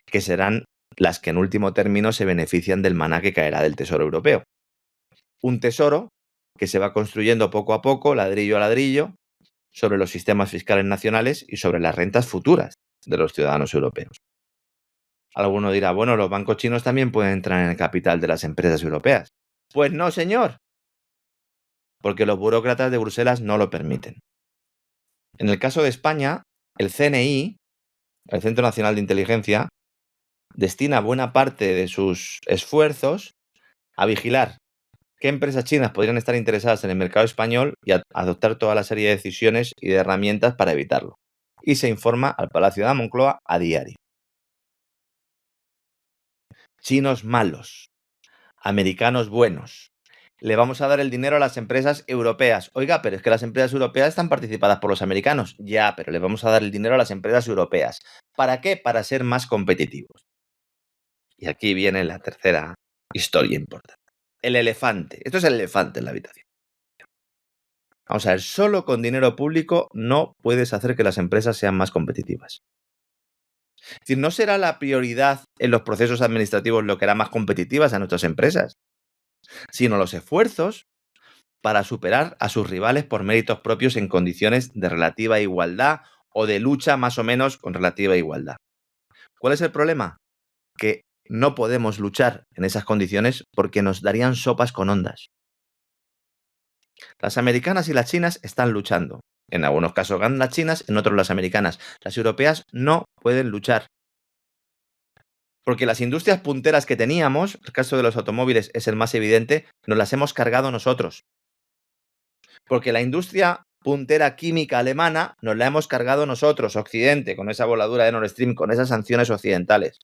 que serán las que en último término se benefician del maná que caerá del Tesoro Europeo. Un tesoro que se va construyendo poco a poco, ladrillo a ladrillo, sobre los sistemas fiscales nacionales y sobre las rentas futuras de los ciudadanos europeos. Alguno dirá, bueno, los bancos chinos también pueden entrar en el capital de las empresas europeas. Pues no, señor, porque los burócratas de Bruselas no lo permiten. En el caso de España, el CNI, el Centro Nacional de Inteligencia, destina buena parte de sus esfuerzos a vigilar qué empresas chinas podrían estar interesadas en el mercado español y a adoptar toda la serie de decisiones y de herramientas para evitarlo. Y se informa al Palacio de la Moncloa a diario. Chinos malos, americanos buenos. Le vamos a dar el dinero a las empresas europeas. Oiga, pero es que las empresas europeas están participadas por los americanos. Ya, pero le vamos a dar el dinero a las empresas europeas. ¿Para qué? Para ser más competitivos. Y aquí viene la tercera historia importante. El elefante. Esto es el elefante en la habitación. Vamos a ver, solo con dinero público no puedes hacer que las empresas sean más competitivas. Es decir, no será la prioridad en los procesos administrativos lo que hará más competitivas a nuestras empresas, sino los esfuerzos para superar a sus rivales por méritos propios en condiciones de relativa igualdad o de lucha más o menos con relativa igualdad. ¿Cuál es el problema? Que no podemos luchar en esas condiciones porque nos darían sopas con ondas. Las americanas y las chinas están luchando. En algunos casos ganan las chinas, en otros las americanas. Las europeas no pueden luchar. Porque las industrias punteras que teníamos, el caso de los automóviles es el más evidente, nos las hemos cargado nosotros. Porque la industria puntera química alemana nos la hemos cargado nosotros, Occidente, con esa voladura de Nord Stream, con esas sanciones occidentales.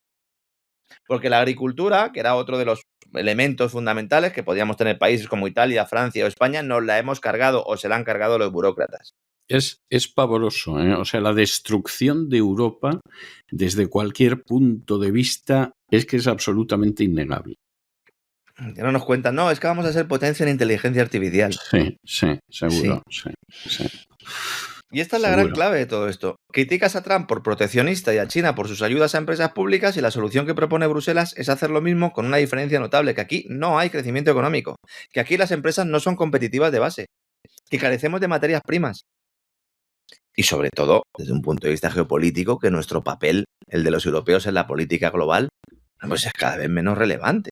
Porque la agricultura, que era otro de los elementos fundamentales que podíamos tener países como Italia, Francia o España, nos la hemos cargado o se la han cargado los burócratas. Es pavoroso, ¿eh? O sea, la destrucción de Europa desde cualquier punto de vista es que es absolutamente innegable. Ya no nos cuentan, no, es que vamos a ser potencia en inteligencia artificial. Sí, seguro. Sí. Y esta es la gran Seguro. clave de todo esto. Criticas a Trump por proteccionista y a China por sus ayudas a empresas públicas y la solución que propone Bruselas es hacer lo mismo con una diferencia notable, que aquí no hay crecimiento económico, que aquí las empresas no son competitivas de base, que carecemos de materias primas. Y sobre todo, desde un punto de vista geopolítico, que nuestro papel, el de los europeos en la política global, pues es cada vez menos relevante.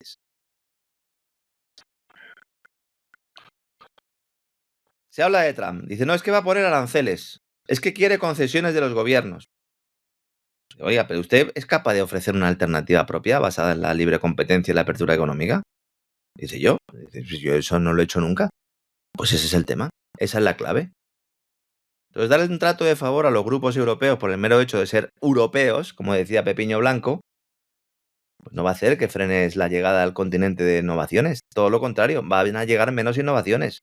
Se habla de Trump. Dice, no, es que va a poner aranceles. Es que quiere concesiones de los gobiernos. Oiga, pero ¿usted es capaz de ofrecer una alternativa propia basada en la libre competencia y la apertura económica? Dice yo. Dice, pues yo eso no lo he hecho nunca. Pues ese es el tema. Esa es la clave. Entonces, darle un trato de favor a los grupos europeos por el mero hecho de ser europeos, como decía Pepiño Blanco, pues no va a hacer que frenes la llegada al continente de innovaciones. Todo lo contrario, van a llegar menos innovaciones.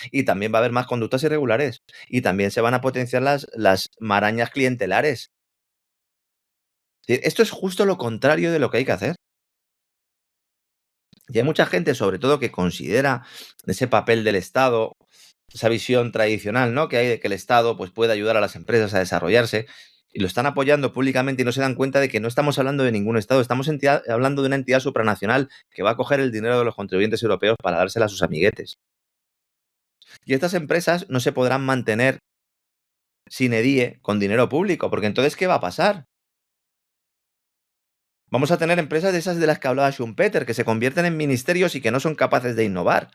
Y también va a haber más conductas irregulares. Y también se van a potenciar las marañas clientelares. Esto es justo lo contrario de lo que hay que hacer. Y hay mucha gente, sobre todo, que considera ese papel del Estado, esa visión tradicional, ¿no?, que hay de que el Estado pues, puede ayudar a las empresas a desarrollarse, y lo están apoyando públicamente y no se dan cuenta de que no estamos hablando de ningún Estado, estamos hablando de una entidad supranacional que va a coger el dinero de los contribuyentes europeos para dársela a sus amiguetes. Y estas empresas no se podrán mantener sin edie con dinero público, porque entonces, ¿qué va a pasar? Vamos a tener empresas de esas de las que hablaba Schumpeter, que se convierten en ministerios y que no son capaces de innovar.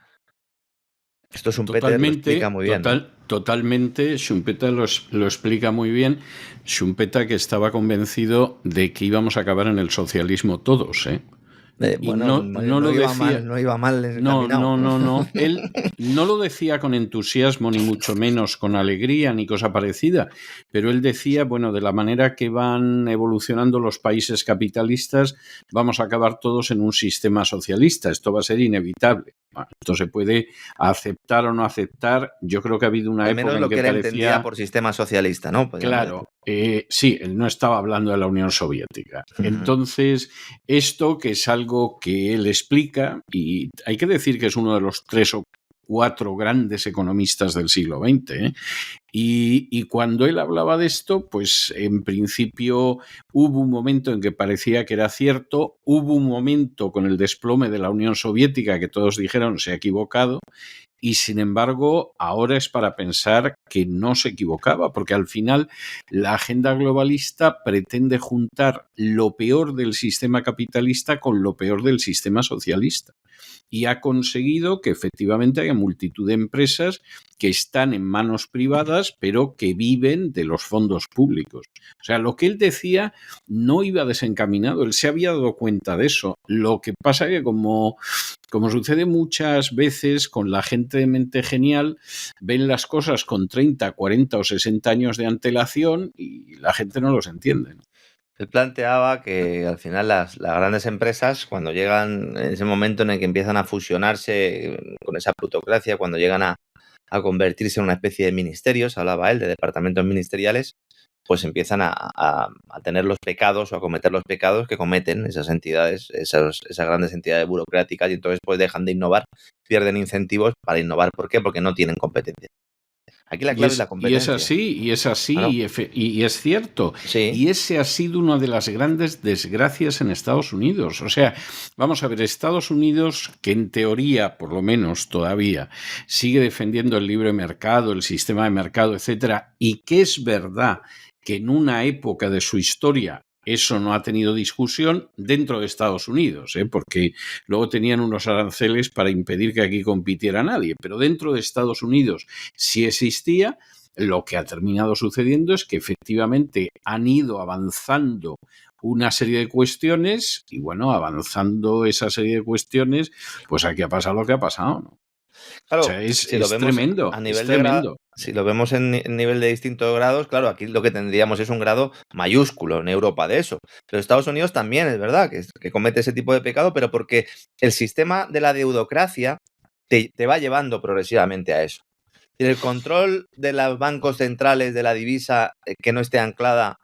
Esto Schumpeter lo explica muy bien, ¿no? Totalmente, Schumpeter lo explica muy bien. Schumpeter, que estaba convencido de que íbamos a acabar en el socialismo todos, ¿eh? Y Bueno, no lo iba decía. mal, no iba mal No, encaminado. Él no lo decía con entusiasmo, ni mucho menos con alegría, ni cosa parecida, pero él decía, bueno, de la manera que van evolucionando los países capitalistas, vamos a acabar todos en un sistema socialista. Esto va a ser inevitable. Bueno, esto se puede aceptar o no aceptar. Yo creo que ha habido una Al época menos en lo que que él parecía... entendía por sistema socialista, ¿no? Claro, sí, él no estaba hablando de la Unión Soviética. Entonces, esto que es algo que él explica, y hay que decir que es uno de los 3 o 4 grandes economistas del siglo XX, ¿eh? Y cuando él hablaba de esto, pues en principio hubo un momento en que parecía que era cierto, hubo un momento con el desplome de la Unión Soviética que todos dijeron se ha equivocado, y sin embargo ahora es para pensar que no se equivocaba, porque al final la agenda globalista pretende juntar lo peor del sistema capitalista con lo peor del sistema socialista. Y ha conseguido que efectivamente haya multitud de empresas que están en manos privadas, pero que viven de los fondos públicos. O sea, lo que él decía no iba desencaminado, él se había dado cuenta de eso. Lo que pasa es que como sucede muchas veces con la gente de mente genial, ven las cosas con 30, 40 o 60 años de antelación y la gente no los entiende. Él planteaba que al final las grandes empresas, cuando llegan en ese momento en el que empiezan a fusionarse con esa plutocracia, cuando llegan a convertirse en una especie de ministerios, hablaba él de departamentos ministeriales, pues empiezan a tener los pecados o a cometer los pecados que cometen esas entidades, esas grandes entidades burocráticas, y entonces pues dejan de innovar, pierden incentivos para innovar. ¿Por qué? Porque no tienen competencia. Aquí la clave es la competencia. Y es así, y es cierto. Sí. Y ese ha sido una de las grandes desgracias en Estados Unidos. O sea, vamos a ver, Estados Unidos, que en teoría, por lo menos todavía, sigue defendiendo el libre mercado, el sistema de mercado, etcétera, y que es verdad que en una época de su historia eso no ha tenido discusión dentro de Estados Unidos, porque luego tenían unos aranceles para impedir que aquí compitiera nadie, pero dentro de Estados Unidos sí existía. Lo que ha terminado sucediendo es que efectivamente han ido avanzando una serie de cuestiones y bueno, avanzando esa serie de cuestiones, pues aquí ha pasado lo que ha pasado, ¿no? Claro, o sea, es si lo vemos tremendo, a nivel es tremendo. Si lo vemos en nivel de distintos grados, claro, aquí lo que tendríamos es un grado mayúsculo en Europa de eso. Pero Estados Unidos también es verdad que comete ese tipo de pecado, pero porque el sistema de la deudocracia te va llevando progresivamente a eso. El control de los bancos centrales de la divisa que no esté anclada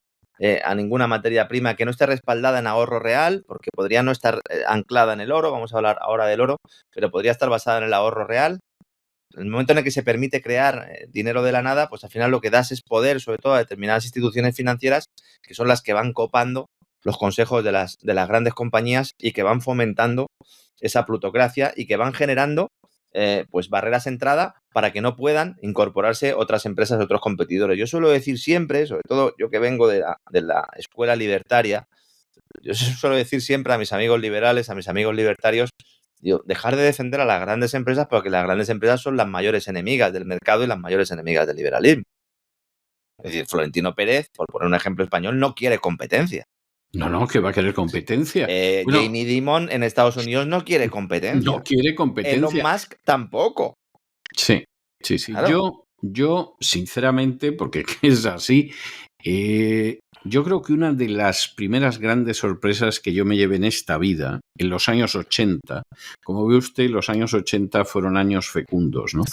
a ninguna materia prima, que no esté respaldada en ahorro real, porque podría no estar anclada en el oro, vamos a hablar ahora del oro, pero podría estar basada en el ahorro real. el momento en el que se permite crear dinero de la nada, pues al final lo que das es poder, sobre todo a determinadas instituciones financieras, que son las que van copando los consejos de las grandes compañías y que van fomentando esa plutocracia y que van generando pues barreras de entrada para que no puedan incorporarse otras empresas, otros competidores. Yo suelo decir siempre, sobre todo yo que vengo de la escuela libertaria, yo suelo decir siempre a mis amigos liberales, a mis amigos libertarios, digo, dejar de defender a las grandes empresas porque las grandes empresas son las mayores enemigas del mercado y las mayores enemigas del liberalismo. Es decir, Florentino Pérez, por poner un ejemplo español, no quiere competencia. No, que va a querer competencia. Bueno, Jamie Dimon en Estados Unidos no quiere competencia. no quiere competencia. Elon Musk tampoco. Sí. Claro. Yo, sinceramente, porque es así, yo creo que una de las primeras grandes sorpresas que yo me llevé en esta vida, en los años 80, como ve usted, los años 80 fueron años fecundos, ¿no?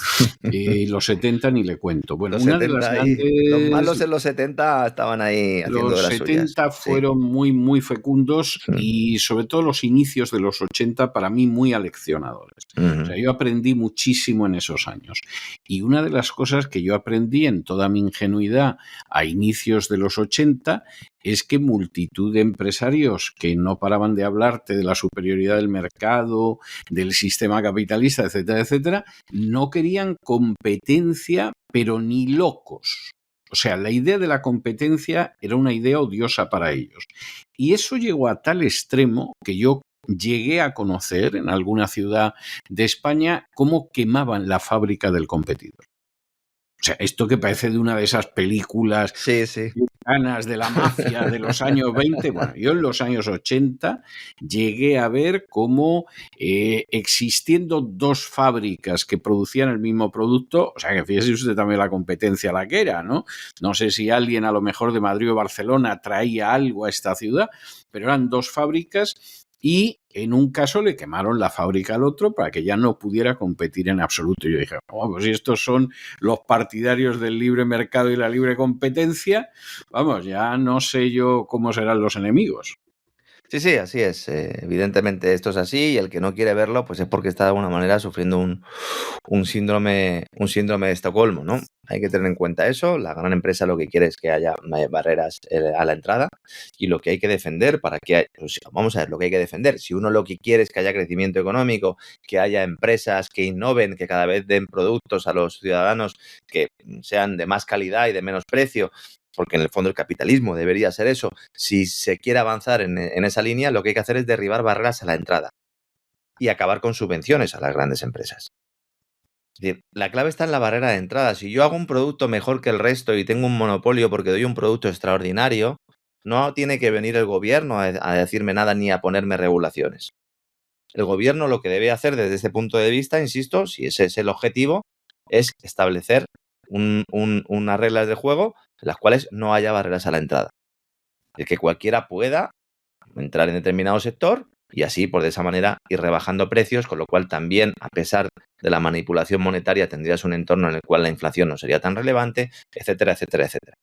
Los 70 ni le cuento. Bueno, Los una de 70 las ahí, grandes... los malos en los 70 estaban ahí haciendo de Los las 70 suyas. fueron muy, muy fecundos Sí. y sobre todo los inicios de los 80 para mí muy aleccionadores. O sea, yo aprendí muchísimo en esos años. Y una de las cosas que yo aprendí en toda mi ingenuidad a inicios de los 80 es que multitud de empresarios que no paraban de hablarte de la superioridad del mercado, del sistema capitalista, etcétera, etcétera, no querían competencia, pero ni locos. O sea, la idea de la competencia era una idea odiosa para ellos. Y eso llegó a tal extremo que yo llegué a conocer en alguna ciudad de España cómo quemaban la fábrica del competidor. O sea, esto que parece de una de esas películas Sí. ganas de la mafia de los años 20, bueno, yo en los años 80 llegué a ver cómo existiendo dos fábricas que producían el mismo producto, o sea, que fíjese usted también la competencia la que era, ¿no? No sé si alguien a lo mejor de Madrid o Barcelona traía algo a esta ciudad, pero eran dos fábricas y en un caso le quemaron la fábrica al otro para que ya no pudiera competir en absoluto. Y yo dije, pues si estos son los partidarios del libre mercado y la libre competencia, vamos, ya no sé yo cómo serán los enemigos. Sí, así es. Evidentemente esto es así y el que no quiere verlo pues es porque está de alguna manera sufriendo un síndrome de Estocolmo, ¿no? Hay que tener en cuenta eso. La gran empresa lo que quiere es que haya barreras a la entrada y lo que hay que defender vamos a ver, lo que hay que defender. Si uno lo que quiere es que haya crecimiento económico, que haya empresas que innoven, que cada vez den productos a los ciudadanos que sean de más calidad y de menos precio, porque en el fondo el capitalismo debería ser eso. Si se quiere avanzar en esa línea, lo que hay que hacer es derribar barreras a la entrada y acabar con subvenciones a las grandes empresas. Es decir, la clave está en la barrera de entrada. Si yo hago un producto mejor que el resto y tengo un monopolio porque doy un producto extraordinario, no tiene que venir el gobierno a decirme nada ni a ponerme regulaciones. El gobierno lo que debe hacer desde ese punto de vista, insisto, si ese es el objetivo, es establecer unas reglas de juego en las cuales no haya barreras a la entrada. El que cualquiera pueda entrar en determinado sector y así, por de esa manera, ir rebajando precios, con lo cual también, a pesar de la manipulación monetaria, tendrías un entorno en el cual la inflación no sería tan relevante, etcétera, etcétera, etcétera.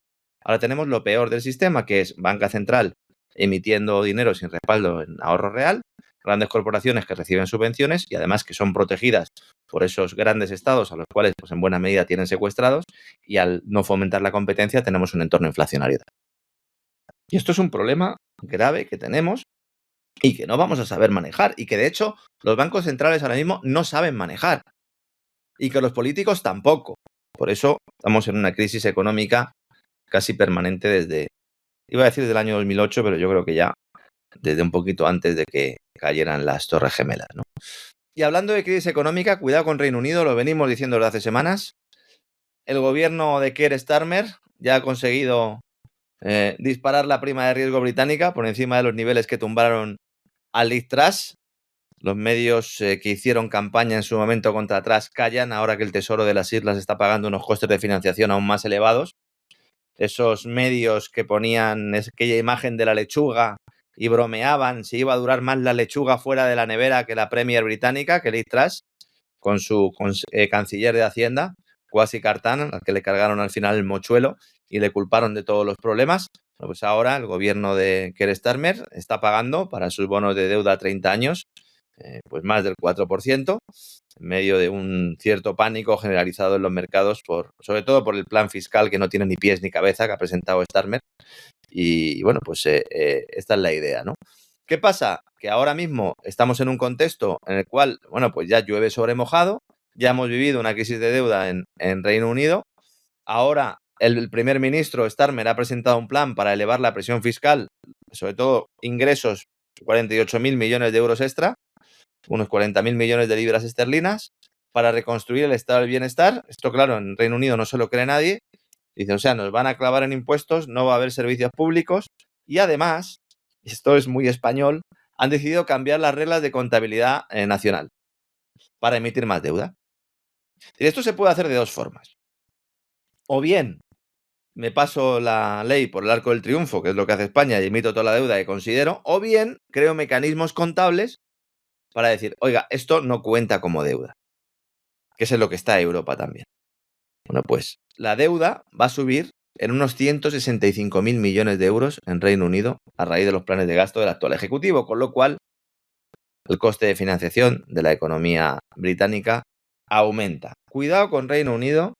Ahora tenemos lo peor del sistema, que es banca central emitiendo dinero sin respaldo en ahorro real, grandes corporaciones que reciben subvenciones y además que son protegidas por esos grandes estados a los cuales pues en buena medida tienen secuestrados, y al no fomentar la competencia tenemos un entorno inflacionario. Y esto es un problema grave que tenemos y que no vamos a saber manejar y que de hecho los bancos centrales ahora mismo no saben manejar y que los políticos tampoco. Por eso estamos en una crisis económica casi permanente iba a decir del año 2008, pero yo creo que ya desde un poquito antes de que cayeran las Torres Gemelas, ¿no? Y hablando de crisis económica, cuidado con Reino Unido, lo venimos diciendo desde hace semanas. El gobierno de Keir Starmer ya ha conseguido disparar la prima de riesgo británica por encima de los niveles que tumbaron al Liz Truss. Los medios que hicieron campaña en su momento contra Truss callan ahora que el Tesoro de las Islas está pagando unos costes de financiación aún más elevados. Esos medios que ponían aquella imagen de la lechuga y bromeaban si iba a durar más la lechuga fuera de la nevera que la Premier británica, que Liz Truss, con su canciller de Hacienda, Kwasi Kwarteng, al que le cargaron al final el mochuelo y le culparon de todos los problemas. Bueno, pues ahora el gobierno de Keir Starmer está pagando para sus bonos de deuda a 30 años pues más del 4%, en medio de un cierto pánico generalizado en los mercados, sobre todo por el plan fiscal que no tiene ni pies ni cabeza que ha presentado Starmer. Y bueno, pues esta es la idea, ¿no? ¿Qué pasa? Que ahora mismo estamos en un contexto en el cual, bueno, pues ya llueve sobre mojado, ya hemos vivido una crisis de deuda en Reino Unido. Ahora el primer ministro Starmer ha presentado un plan para elevar la presión fiscal, sobre todo ingresos, 48.000 millones de euros extra, unos 40.000 millones de libras esterlinas, para reconstruir el estado del bienestar. Esto, claro, en Reino Unido no se lo cree nadie. Dice, o sea, nos van a clavar en impuestos, no va a haber servicios públicos y además, y esto es muy español, han decidido cambiar las reglas de contabilidad nacional para emitir más deuda. Y esto se puede hacer de dos formas. O bien me paso la ley por el arco del triunfo, que es lo que hace España, y emito toda la deuda que considero, o bien creo mecanismos contables para decir, oiga, esto no cuenta como deuda, que es en lo que está Europa también. Bueno, pues la deuda va a subir en unos 165.000 millones de euros en Reino Unido a raíz de los planes de gasto del actual Ejecutivo, con lo cual el coste de financiación de la economía británica aumenta. Cuidado con Reino Unido.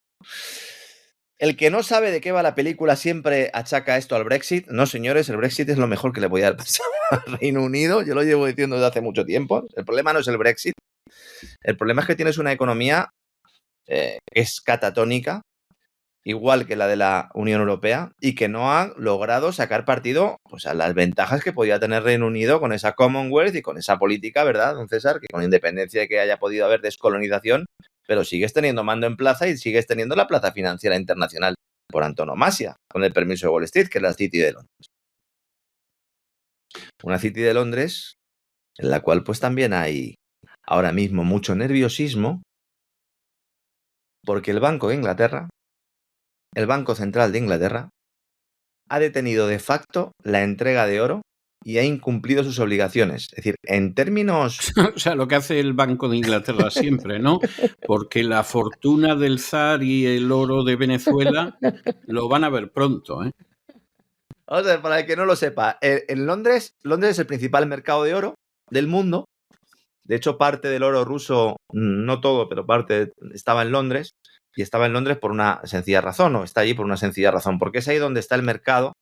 El que no sabe de qué va la película siempre achaca esto al Brexit. No, señores, el Brexit es lo mejor que le podía haber pasado al Reino Unido. Yo lo llevo diciendo desde hace mucho tiempo. El problema no es el Brexit. El problema es que tienes una economía que es catatónica, igual que la de la Unión Europea, y que no ha logrado sacar partido pues, a las ventajas que podía tener Reino Unido con esa Commonwealth y con esa política, ¿verdad, don César? Que con independencia de que haya podido haber descolonización, pero sigues teniendo mando en plaza y sigues teniendo la plaza financiera internacional por antonomasia, con el permiso de Wall Street, que es la City de Londres. Una City de Londres en la cual pues también hay ahora mismo mucho nerviosismo, porque el Banco de Inglaterra, el Banco Central de Inglaterra, ha detenido de facto la entrega de oro y ha incumplido sus obligaciones. Es decir, en términos... O sea, lo que hace el Banco de Inglaterra siempre, ¿no? Porque la fortuna del zar y el oro de Venezuela lo van a ver pronto, ¿eh? O sea, para el que no lo sepa, en Londres es el principal mercado de oro del mundo. De hecho, parte del oro ruso, no todo, pero parte estaba en Londres. Y estaba en Londres por una sencilla razón, o está allí por una sencilla razón, porque es ahí donde está el mercado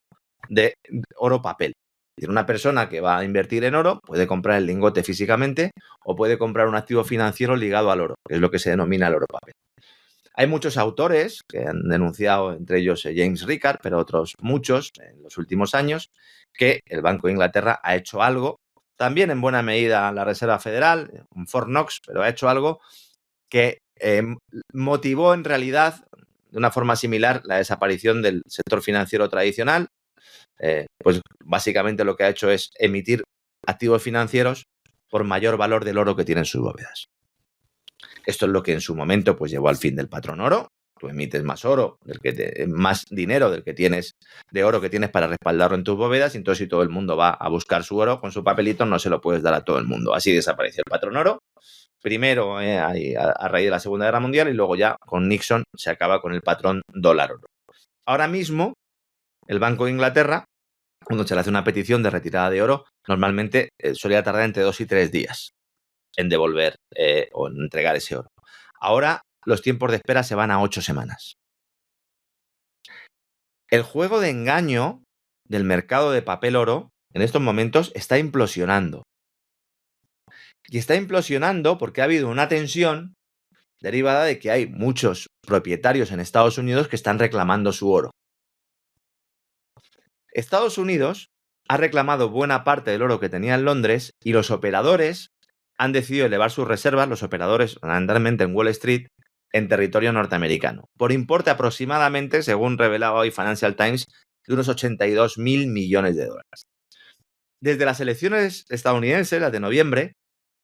de oro papel. Es decir, una persona que va a invertir en oro puede comprar el lingote físicamente o puede comprar un activo financiero ligado al oro, que es lo que se denomina el oro papel. Hay muchos autores que han denunciado, entre ellos James Ricard, pero otros muchos en los últimos años, que el Banco de Inglaterra ha hecho algo, también en buena medida la Reserva Federal, un Fort Knox, pero ha hecho algo que motivó en realidad de una forma similar la desaparición del sector financiero tradicional. Pues básicamente lo que ha hecho es emitir activos financieros por mayor valor del oro que tienen sus bóvedas. Esto es lo que en su momento pues llevó al fin del patrón oro. Tú emites más oro, más dinero del que tienes, de oro que tienes para respaldarlo en tus bóvedas, y entonces si todo el mundo va a buscar su oro con su papelito, no se lo puedes dar a todo el mundo. Así desapareció el patrón oro. Primero a raíz de la Segunda Guerra Mundial y luego ya con Nixon se acaba con el patrón dólar-oro. Ahora mismo, el Banco de Inglaterra, cuando se le hace una petición de retirada de oro, normalmente solía tardar entre 2 y 3 días en devolver o en entregar ese oro. Ahora los tiempos de espera se van a 8 semanas. El juego de engaño del mercado de papel oro en estos momentos está implosionando. Y está implosionando porque ha habido una tensión derivada de que hay muchos propietarios en Estados Unidos que están reclamando su oro. Estados Unidos ha reclamado buena parte del oro que tenía en Londres y los operadores han decidido elevar sus reservas, los operadores fundamentalmente en Wall Street, en territorio norteamericano, por importe aproximadamente, según revelaba hoy Financial Times, de unos 82.000 millones de dólares. Desde las elecciones estadounidenses, las de noviembre,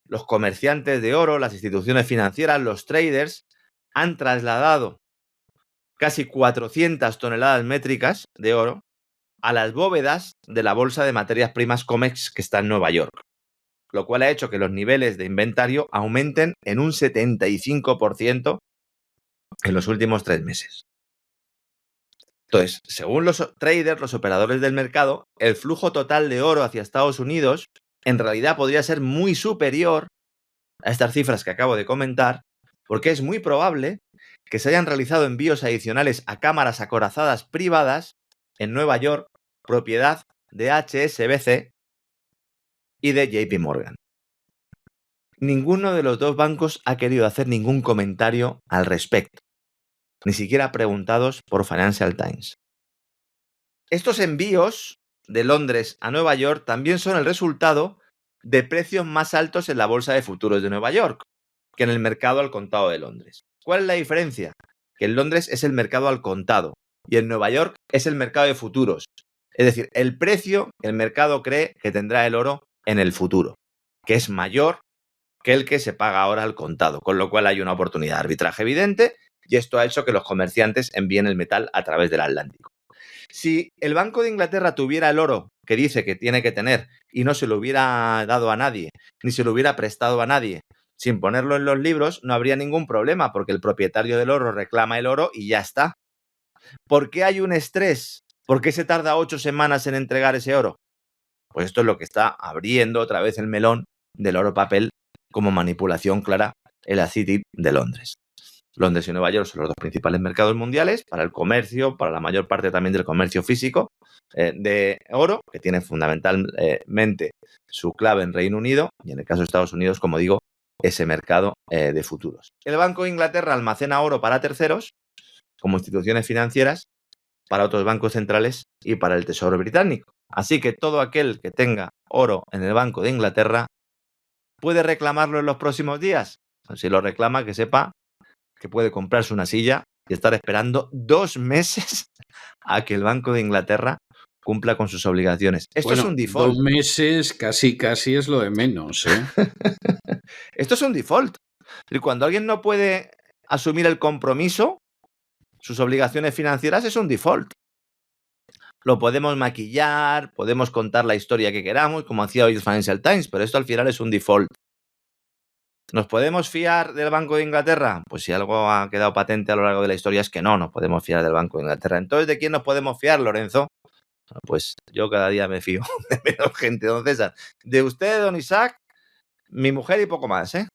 los comerciantes de oro, las instituciones financieras, los traders han trasladado casi 400 toneladas métricas de oro a las bóvedas de la bolsa de materias primas COMEX que está en Nueva York, lo cual ha hecho que los niveles de inventario aumenten en un 75% en los últimos 3 meses. Entonces, según los traders, los operadores del mercado, el flujo total de oro hacia Estados Unidos en realidad podría ser muy superior a estas cifras que acabo de comentar, porque es muy probable que se hayan realizado envíos adicionales a cámaras acorazadas privadas en Nueva York, propiedad de HSBC y de JP Morgan. Ninguno de los dos bancos ha querido hacer ningún comentario al respecto, ni siquiera preguntados por Financial Times. Estos envíos de Londres a Nueva York también son el resultado de precios más altos en la bolsa de futuros de Nueva York que en el mercado al contado de Londres. ¿Cuál es la diferencia? Que en Londres es el mercado al contado y en Nueva York es el mercado de futuros. Es decir, el precio que el mercado cree que tendrá el oro en el futuro, que es mayor que el que se paga ahora al contado, con lo cual hay una oportunidad de arbitraje evidente y esto ha hecho que los comerciantes envíen el metal a través del Atlántico. Si el Banco de Inglaterra tuviera el oro que dice que tiene que tener y no se lo hubiera dado a nadie, ni se lo hubiera prestado a nadie, sin ponerlo en los libros, no habría ningún problema, porque el propietario del oro reclama el oro y ya está. ¿Por qué hay un estrés? ¿Por qué se tarda 8 semanas en entregar ese oro? Pues esto es lo que está abriendo otra vez el melón del oro papel como manipulación clara en la City de Londres. Londres y Nueva York son los dos principales mercados mundiales para el comercio, para la mayor parte también del comercio físico de oro, que tiene fundamentalmente su clave en Reino Unido y en el caso de Estados Unidos, como digo, ese mercado de futuros. El Banco de Inglaterra almacena oro para terceros, como instituciones financieras, para otros bancos centrales y para el Tesoro británico. Así que todo aquel que tenga oro en el Banco de Inglaterra puede reclamarlo en los próximos días. Si lo reclama, que sepa que puede comprarse una silla y estar esperando 2 meses a que el Banco de Inglaterra cumpla con sus obligaciones. Esto es un default. 2 meses casi es lo de menos, ¿eh? Esto es un default. Y cuando alguien no puede asumir el compromiso, sus obligaciones financieras, es un default. Lo podemos maquillar, podemos contar la historia que queramos, como hacía hoy el Financial Times, pero esto al final es un default. ¿Nos podemos fiar del Banco de Inglaterra? Pues si algo ha quedado patente a lo largo de la historia es que no nos podemos fiar del Banco de Inglaterra. Entonces, ¿de quién nos podemos fiar, Lorenzo? Pues yo cada día me fío de menos gente, don César. De usted, don Isaac, mi mujer y poco más, ¿eh?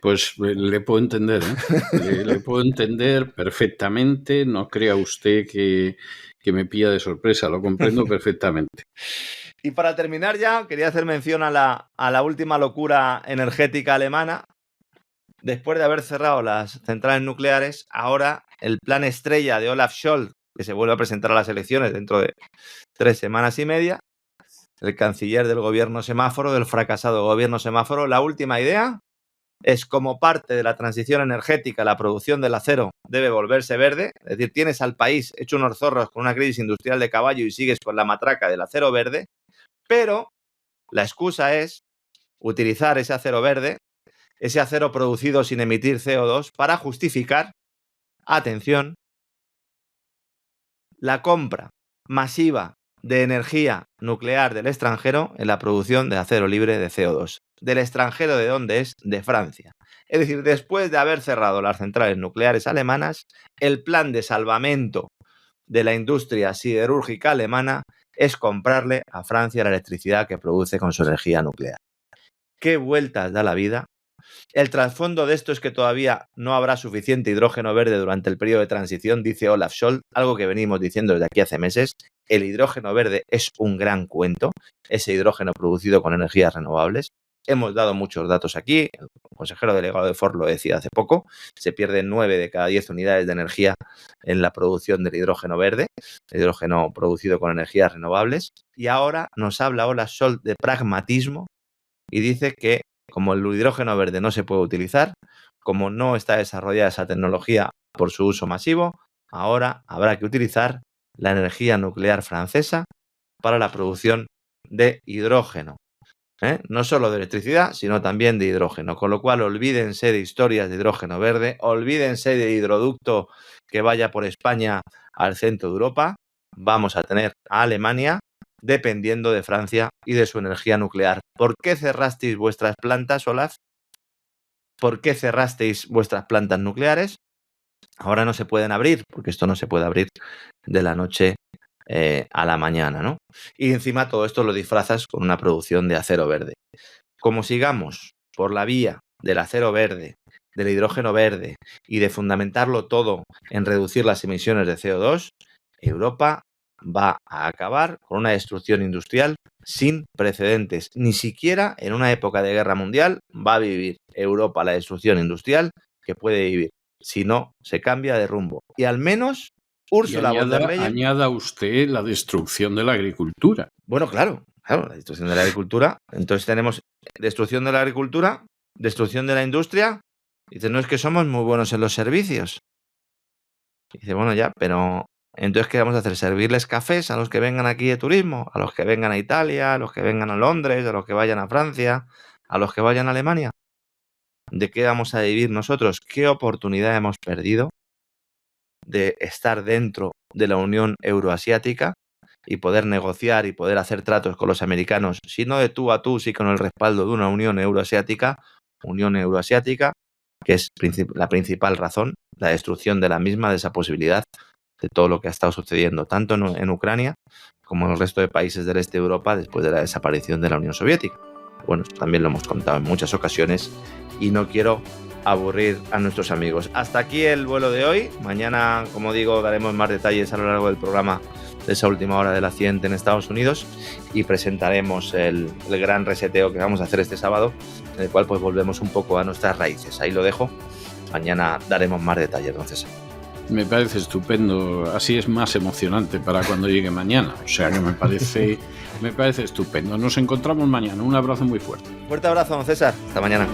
Pues le puedo entender, ¿eh? le puedo entender perfectamente. No crea usted que me pilla de sorpresa, lo comprendo perfectamente. Y para terminar ya, quería hacer mención a la última locura energética alemana. Después de haber cerrado las centrales nucleares, ahora el plan estrella de Olaf Scholz, que se vuelve a presentar a las elecciones dentro de 3 semanas y media, el canciller del gobierno semáforo, del fracasado gobierno semáforo, la última idea es, como parte de la transición energética, la producción del acero debe volverse verde. Es decir, tienes al país hecho unos zorros con una crisis industrial de caballo y sigues con la matraca del acero verde, pero la excusa es utilizar ese acero verde, ese acero producido sin emitir CO2, para justificar, atención, la compra masiva de energía nuclear del extranjero en la producción de acero libre de CO2. ¿Del extranjero de dónde es? De Francia. Es decir, después de haber cerrado las centrales nucleares alemanas, el plan de salvamento de la industria siderúrgica alemana es comprarle a Francia la electricidad que produce con su energía nuclear. ¿Qué vueltas da la vida? El trasfondo de esto es que todavía no habrá suficiente hidrógeno verde durante el periodo de transición, dice Olaf Scholz, algo que venimos diciendo desde aquí hace meses. El hidrógeno verde es un gran cuento, ese hidrógeno producido con energías renovables. Hemos dado muchos datos aquí, el consejero delegado de Ford lo decía hace poco, se pierden 9 de cada 10 unidades de energía en la producción del hidrógeno verde, el hidrógeno producido con energías renovables. Y ahora nos habla Olaf Scholz de pragmatismo y dice que como el hidrógeno verde no se puede utilizar, como no está desarrollada esa tecnología por su uso masivo, ahora habrá que utilizar la energía nuclear francesa para la producción de hidrógeno. No solo de electricidad, sino también de hidrógeno. Con lo cual, olvídense de historias de hidrógeno verde, olvídense de hidroducto que vaya por España al centro de Europa. Vamos a tener a Alemania dependiendo de Francia y de su energía nuclear. ¿Por qué cerrasteis vuestras plantas, Olaf? ¿Por qué cerrasteis vuestras plantas nucleares? Ahora no se pueden abrir, porque esto no se puede abrir de la noche a la mañana, ¿no? Y encima todo esto lo disfrazas con una producción de acero verde. Como sigamos por la vía del acero verde, del hidrógeno verde y de fundamentarlo todo en reducir las emisiones de CO2, Europa va a acabar con una destrucción industrial sin precedentes. Ni siquiera en una época de guerra mundial va a vivir Europa la destrucción industrial que puede vivir si no se cambia de rumbo. Y al menos Ursula von der Leyen... Añada usted la destrucción de la agricultura. Bueno, claro, la destrucción de la agricultura. Entonces tenemos destrucción de la agricultura, destrucción de la industria. Dice, no, es que somos muy buenos en los servicios. Dice, bueno, ya, pero entonces, ¿qué vamos a hacer? ¿Servirles cafés a los que vengan aquí de turismo? ¿A los que vengan a Italia? ¿A los que vengan a Londres? ¿A los que vayan a Francia? ¿A los que vayan a Alemania? ¿De qué vamos a vivir nosotros? ¿Qué oportunidad hemos perdido de estar dentro de la Unión Euroasiática y poder negociar y poder hacer tratos con los americanos, si no de tú a tú, sí con el respaldo de una Unión Euroasiática, que es la principal razón, la destrucción de la misma, de esa posibilidad, de todo lo que ha estado sucediendo, tanto en Ucrania como en el resto de países del este de Europa después de la desaparición de la Unión Soviética. Bueno, también lo hemos contado en muchas ocasiones y no quiero aburrir a nuestros amigos. Hasta aquí el vuelo de hoy. Mañana, como digo, daremos más detalles a lo largo del programa de esa última hora del accidente en Estados Unidos y presentaremos el gran reseteo que vamos a hacer este sábado, en el cual pues volvemos un poco a nuestras raíces. Ahí lo dejo. Mañana daremos más detalles, don César. Me parece estupendo, así es más emocionante para cuando llegue mañana, o sea que me parece estupendo. Nos encontramos mañana, un abrazo muy fuerte. Fuerte abrazo, don César, hasta mañana.